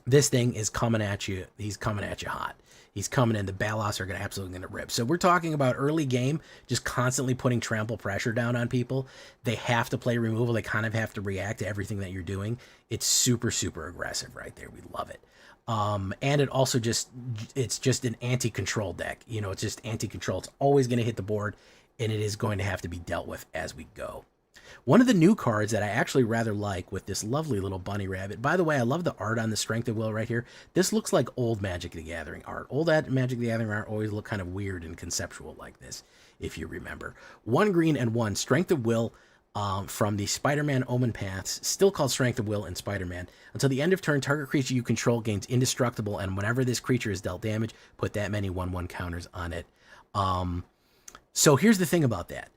This thing is coming at you. He's coming at you hot. He's coming in. The Baloths are absolutely going to rip. So we're talking about early game, just constantly putting trample pressure down on people. They have to play removal. They kind of have to react to everything that you're doing. It's super, super aggressive right there. We love it. And it also it's just an anti-control deck. You know, it's just anti-control. It's always going to hit the board. and it is going to have to be dealt with as we go. One of the new cards that I actually rather like with this lovely little bunny rabbit. By the way, I love the art on the Strength of Will right here. This looks like old Magic the Gathering art. Old Magic the Gathering art always look kind of weird and conceptual like this, if you remember. 1 green and 1 Strength of Will from the Spider-Man Omen Paths, still called Strength of Will in Spider-Man. Until the end of turn, target creature you control gains indestructible, and whenever this creature is dealt damage, put that many 1/1 counters on it. So here's the thing about that.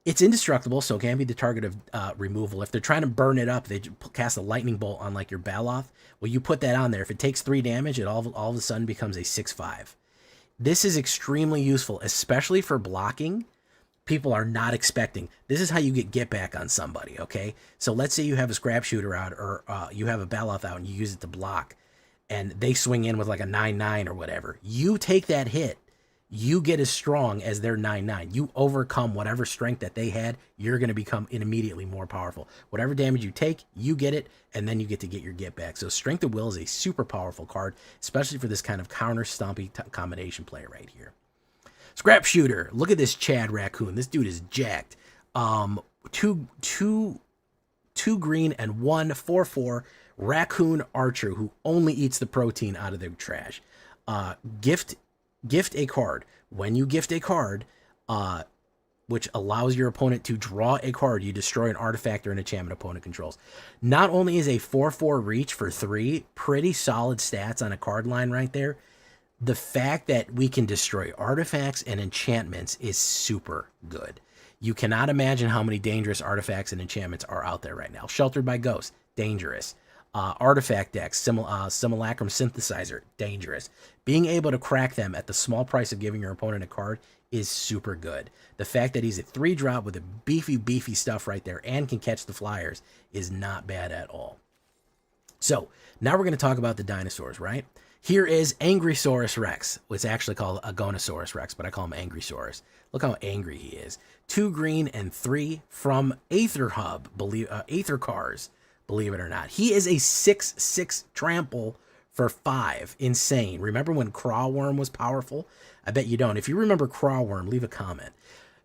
It's indestructible, so it can be the target of removal. If they're trying to burn it up, they cast a lightning bolt on like your Baloth. Well, you put that on there. If it takes 3 damage, it all of a sudden becomes a 6/5. This is extremely useful, especially for blocking. People are not expecting. This is how you get back on somebody, okay? So let's say you have a scrap shooter out, or you have a Baloth out and you use it to block, and they swing in with like a 9/9 or whatever. You take that hit. You get as strong as their 9/9. You overcome whatever strength that they had. You're going to become immediately more powerful. Whatever damage you take, you get it, and then you get to get your get back. So Strength of Will is a super powerful card, especially for this kind of counter stompy combination play right here. Scrap Shooter. Look at this Chad Raccoon. This dude is jacked. Two green and 1 4/4 Raccoon Archer who only eats the protein out of their trash. Gift a card. When you gift a card, which allows your opponent to draw a card, you destroy an artifact or an enchantment opponent controls. Not only is a 4/4 reach for 3 pretty solid stats on a card line right there, the fact that we can destroy artifacts and enchantments is super good. You cannot imagine how many dangerous artifacts and enchantments are out there right now. Sheltered by Ghosts, dangerous. Artifact decks, Simulacrum Synthesizer, dangerous. Being able to crack them at the small price of giving your opponent a card is super good. The fact that he's a 3-drop with a beefy stuff right there and can catch the flyers is not bad at all. So now we're going to talk about the dinosaurs, right? Here is Angrysaurus Rex. It's actually called Agonosaurus Rex, but I call him Angrysaurus. Look how angry he is. 2 green and 3 from AetherHub, Aether Cars, believe it or not. He is a 6/6 trample for 5. Insane. Remember when Crawworm was powerful? I bet you don't. If you remember Crawworm, leave a comment.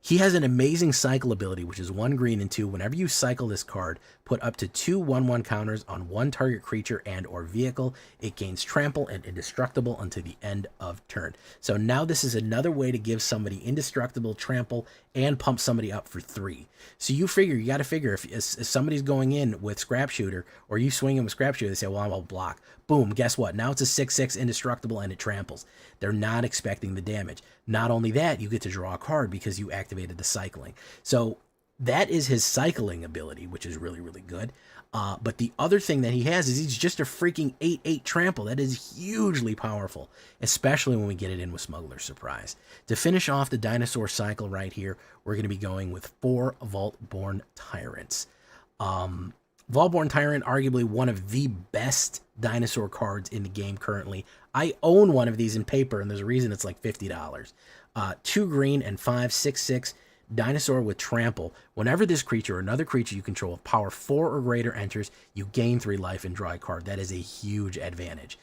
He has an amazing cycle ability, which is 1 green and 2. Whenever you cycle this card, put up to 2 1/1 counters on 1 target creature and or vehicle. It gains trample and indestructible until the end of turn. So now this is another way to give somebody indestructible, trample, and pump somebody up for 3. So you got to figure if somebody's going in with Scrap Shooter, or you swing in with Scrap Shooter, they say, well, I'm a block. Boom, guess what? Now it's a 6/6 indestructible and it tramples. They're not expecting the damage. Not only that, you get to draw a card because you activated the cycling. So that is his cycling ability, which is really, really good. But the other thing that he has is he's just a freaking 8/8 trample. That is hugely powerful, especially when we get it in with Smuggler's Surprise. To finish off the dinosaur cycle right here, we're going to be going with 4 Vault-Born Tyrants. Vault-Born Tyrant, arguably one of the best dinosaur cards in the game currently. I own one of these in paper, and there's a reason it's like $50. 2 green and 5 6/6 dinosaur with trample. Whenever this creature or another creature you control of power 4 or greater enters, you gain 3 life and draw a card. That is a huge advantage.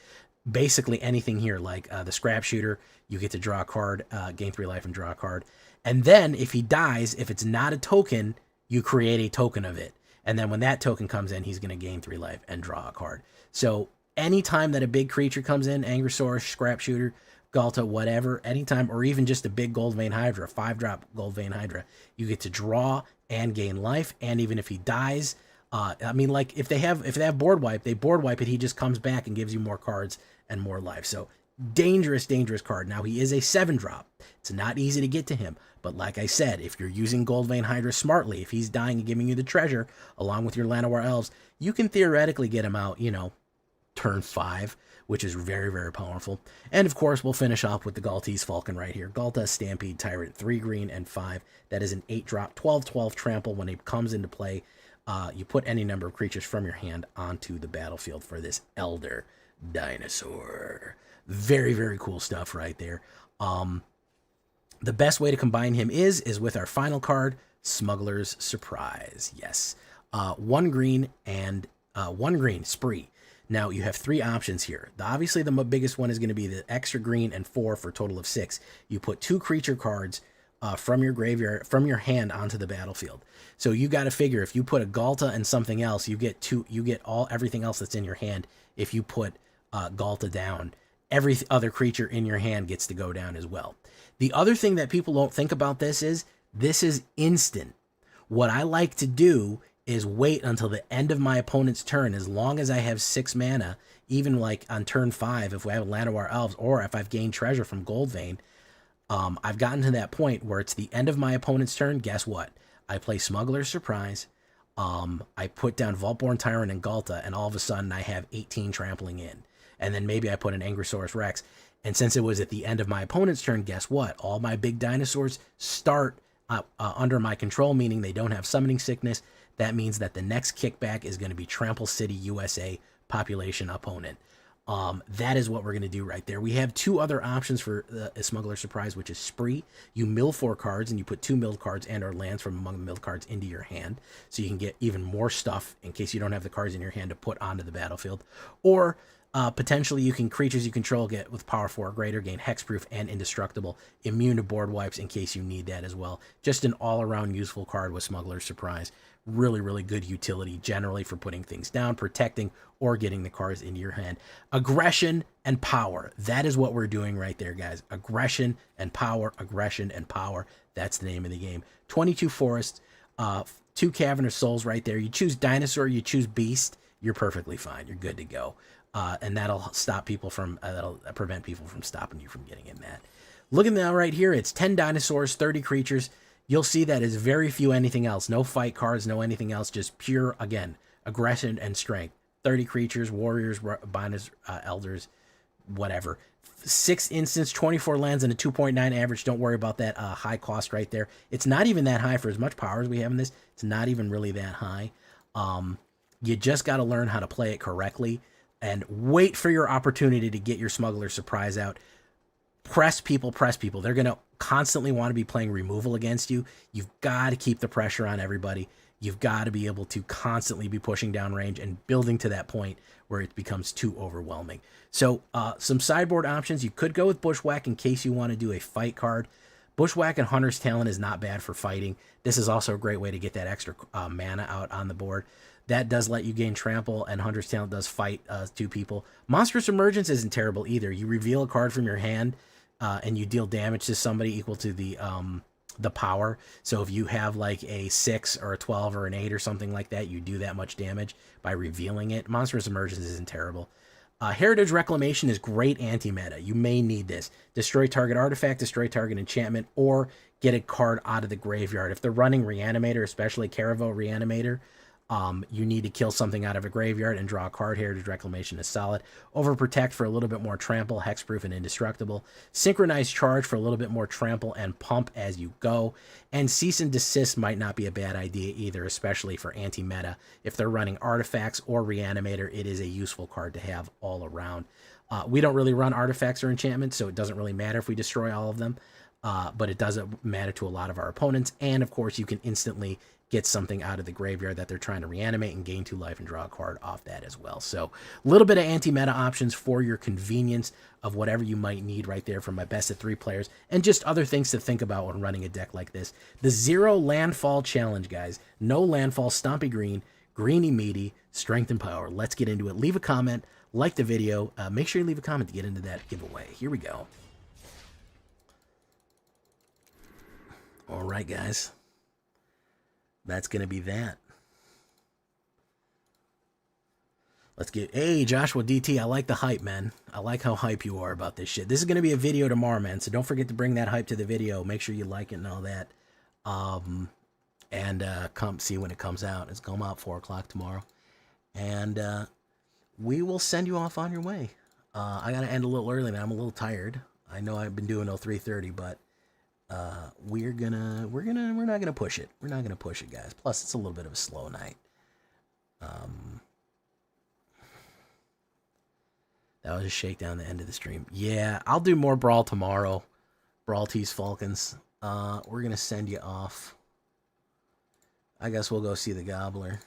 Basically anything here, like the Scrap Shooter, you get to draw a card, gain 3 life and draw a card. And then if he dies, if it's not a token, you create a token of it. And then when that token comes in, he's going to gain 3 life and draw a card. So anytime that a big creature comes in, Angrysaurus, Scrap Shooter, Galta, whatever, anytime, or even just a big Gold Vein Hydra, 5-drop Gold Vein Hydra, you get to draw and gain life. And even if he dies, I mean, like if they have board wipe, they board wipe it, he just comes back and gives you more cards and more life. So dangerous card. Now he is a 7-drop. It's not easy to get to him, but like I said, if you're using Gold Vein Hydra smartly, if he's dying and giving you the treasure along with your Llanowar Elves, you can theoretically get him out, turn 5, which is very, very powerful. And of course, we'll finish off with the Galtese Falcon right here. Galta Stampede Tyrant, 3 green and 5. That is an 8-drop, 12/12 trample. When it comes into play, you put any number of creatures from your hand onto the battlefield for this Elder Dinosaur. Very, very cool stuff right there. The best way to combine him is with our final card, Smuggler's Surprise. Yes. 1 green and 1 green, Spree. Now, you have 3 options here. Obviously, the biggest one is going to be the extra green and 4 for a total of 6. You put 2 creature cards from your graveyard, from your hand onto the battlefield. So you got to figure if you put a Galta and something else, you get everything else that's in your hand. If you put Galta down, every other creature in your hand gets to go down as well. The other thing that people don't think about this is instant. What I like to do is wait until the end of my opponent's turn, as long as I have 6 mana, even like on turn 5, if we have Llanowar Elves, or if I've gained treasure from Goldvein. I've gotten to that point where it's the end of my opponent's turn. Guess what? I play Smuggler's Surprise. I put down Vaultborn Tyrant and Galta, and all of a sudden I have 18 trampling in. And then maybe I put an Angrosaurus Rex. And since it was at the end of my opponent's turn, guess what? All my big dinosaurs start under my control, meaning they don't have summoning sickness. That means that the next kickback is going to be Trample City, USA population opponent. That is what we're going to do right there. We have 2 other options for a Smuggler Surprise, which is Spree. You mill 4 cards, and you put 2 milled cards and or lands from among the milled cards into your hand, so you can get even more stuff in case you don't have the cards in your hand to put onto the battlefield. Or potentially you can creatures you control get with power 4 or greater, gain hexproof and indestructible, immune to board wipes in case you need that as well. Just an all-around useful card with Smuggler's Surprise. Really, really good utility generally for putting things down, protecting, or getting the cards into your hand. Aggression and power. That is what we're doing right there, guys. Aggression and power, aggression and power. That's the name of the game. 22 forests, 2 Cavernous Souls right there. You choose dinosaur, you choose beast, you're perfectly fine. You're good to go. And that'll stop people from, that'll prevent people from stopping you from getting in that. Look at that right here. It's 10 dinosaurs, 30 creatures. You'll see that is very few anything else. No fight cards, no anything else. Just pure, again, aggression and strength. 30 creatures, warriors, binders, elders, whatever. 6 instants, 24 lands, and a 2.9 average. Don't worry about that high cost right there. It's not even that high for as much power as we have in this. It's not even really that high. You just got to learn how to play it correctly and wait for your opportunity to get your Smuggler Surprise out. Press people, press people. They're going to constantly want to be playing removal against you. You've got to keep the pressure on everybody. You've got to be able to constantly be pushing down range and building to that point where it becomes too overwhelming. So some sideboard options. You could go with Bushwhack in case you want to do a fight card. Bushwhack and Hunter's Talent is not bad for fighting. This is also a great way to get that extra mana out on the board. That does let you gain trample, and Hunter's Talent does fight 2 people. Monstrous Emergence isn't terrible either. You reveal a card from your hand, and you deal damage to somebody equal to the power. So if you have like a 6 or a 12 or an 8 or something like that, you do that much damage by revealing it. Monstrous Emergence isn't terrible. Heritage Reclamation is great anti-meta. You may need this. Destroy target artifact, destroy target enchantment, or get a card out of the graveyard. If they're running Reanimator, especially Caravel Reanimator, you need to kill something out of a graveyard and draw a card. Heritage Reclamation is solid. Overprotect for a little bit more trample, hexproof, and indestructible. Synchronized Charge for a little bit more trample and pump as you go. And Cease and Desist might not be a bad idea either, especially for anti-meta. If they're running artifacts or Reanimator, it is a useful card to have all around. We don't really run artifacts or enchantments, so it doesn't really matter if we destroy all of them. But it doesn't matter to a lot of our opponents. And, of course, you can instantly get something out of the graveyard that they're trying to reanimate and gain 2 life and draw a card off that as well. So a little bit of anti-meta options for your convenience of whatever you might need right there from my best of 3 players, and just other things to think about when running a deck like this. The 0 landfall challenge, guys. No landfall, stompy green, greeny meaty, strength and power. Let's get into it. Leave a comment, like the video. Make sure you leave a comment to get into that giveaway. Here we go. All right, guys. That's going to be that. Let's get... Hey, Joshua DT, I like the hype, man. I like how hype you are about this shit. This is going to be a video tomorrow, man, so don't forget to bring that hype to the video. Make sure you like it and all that. Come see when it comes out. It's going out 4 o'clock tomorrow. And we will send you off on your way. I got to end a little early, man. I'm a little tired. I know I've been doing till 3:30, but... we're not gonna push it. We're not gonna push it, guys. Plus, it's a little bit of a slow night. That was a shakedown the end of the stream. Yeah, I'll do more Brawl tomorrow. Brawl Tees Falcons. We're gonna send you off. I guess we'll go see the Gobbler.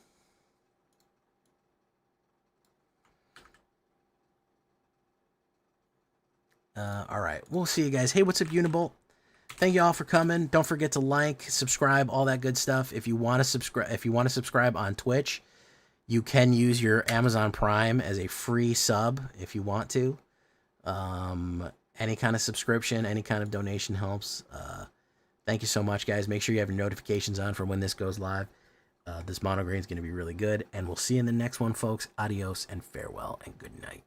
All right, we'll see you guys. Hey, what's up, Unibolt? Thank you all for coming. Don't forget to like, subscribe, all that good stuff. If you want to subscribe on Twitch, you can use your Amazon Prime as a free sub if you want to. Any kind of subscription, any kind of donation helps. Thank you so much, guys. Make sure you have your notifications on for when this goes live. This mono green is going to be really good, and we'll see you in the next one, folks. Adios and farewell and good night.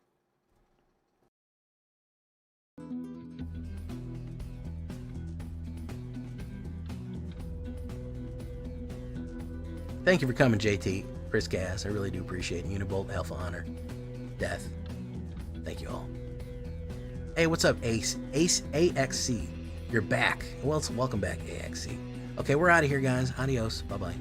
Thank you for coming, JT, Chris Cass. I really do appreciate it. Unibolt, Alpha Honor, Death. Thank you all. Hey, what's up, Ace? Ace AXC. You're back. Well, welcome back, AXC. Okay, we're out of here, guys. Adios. Bye-bye.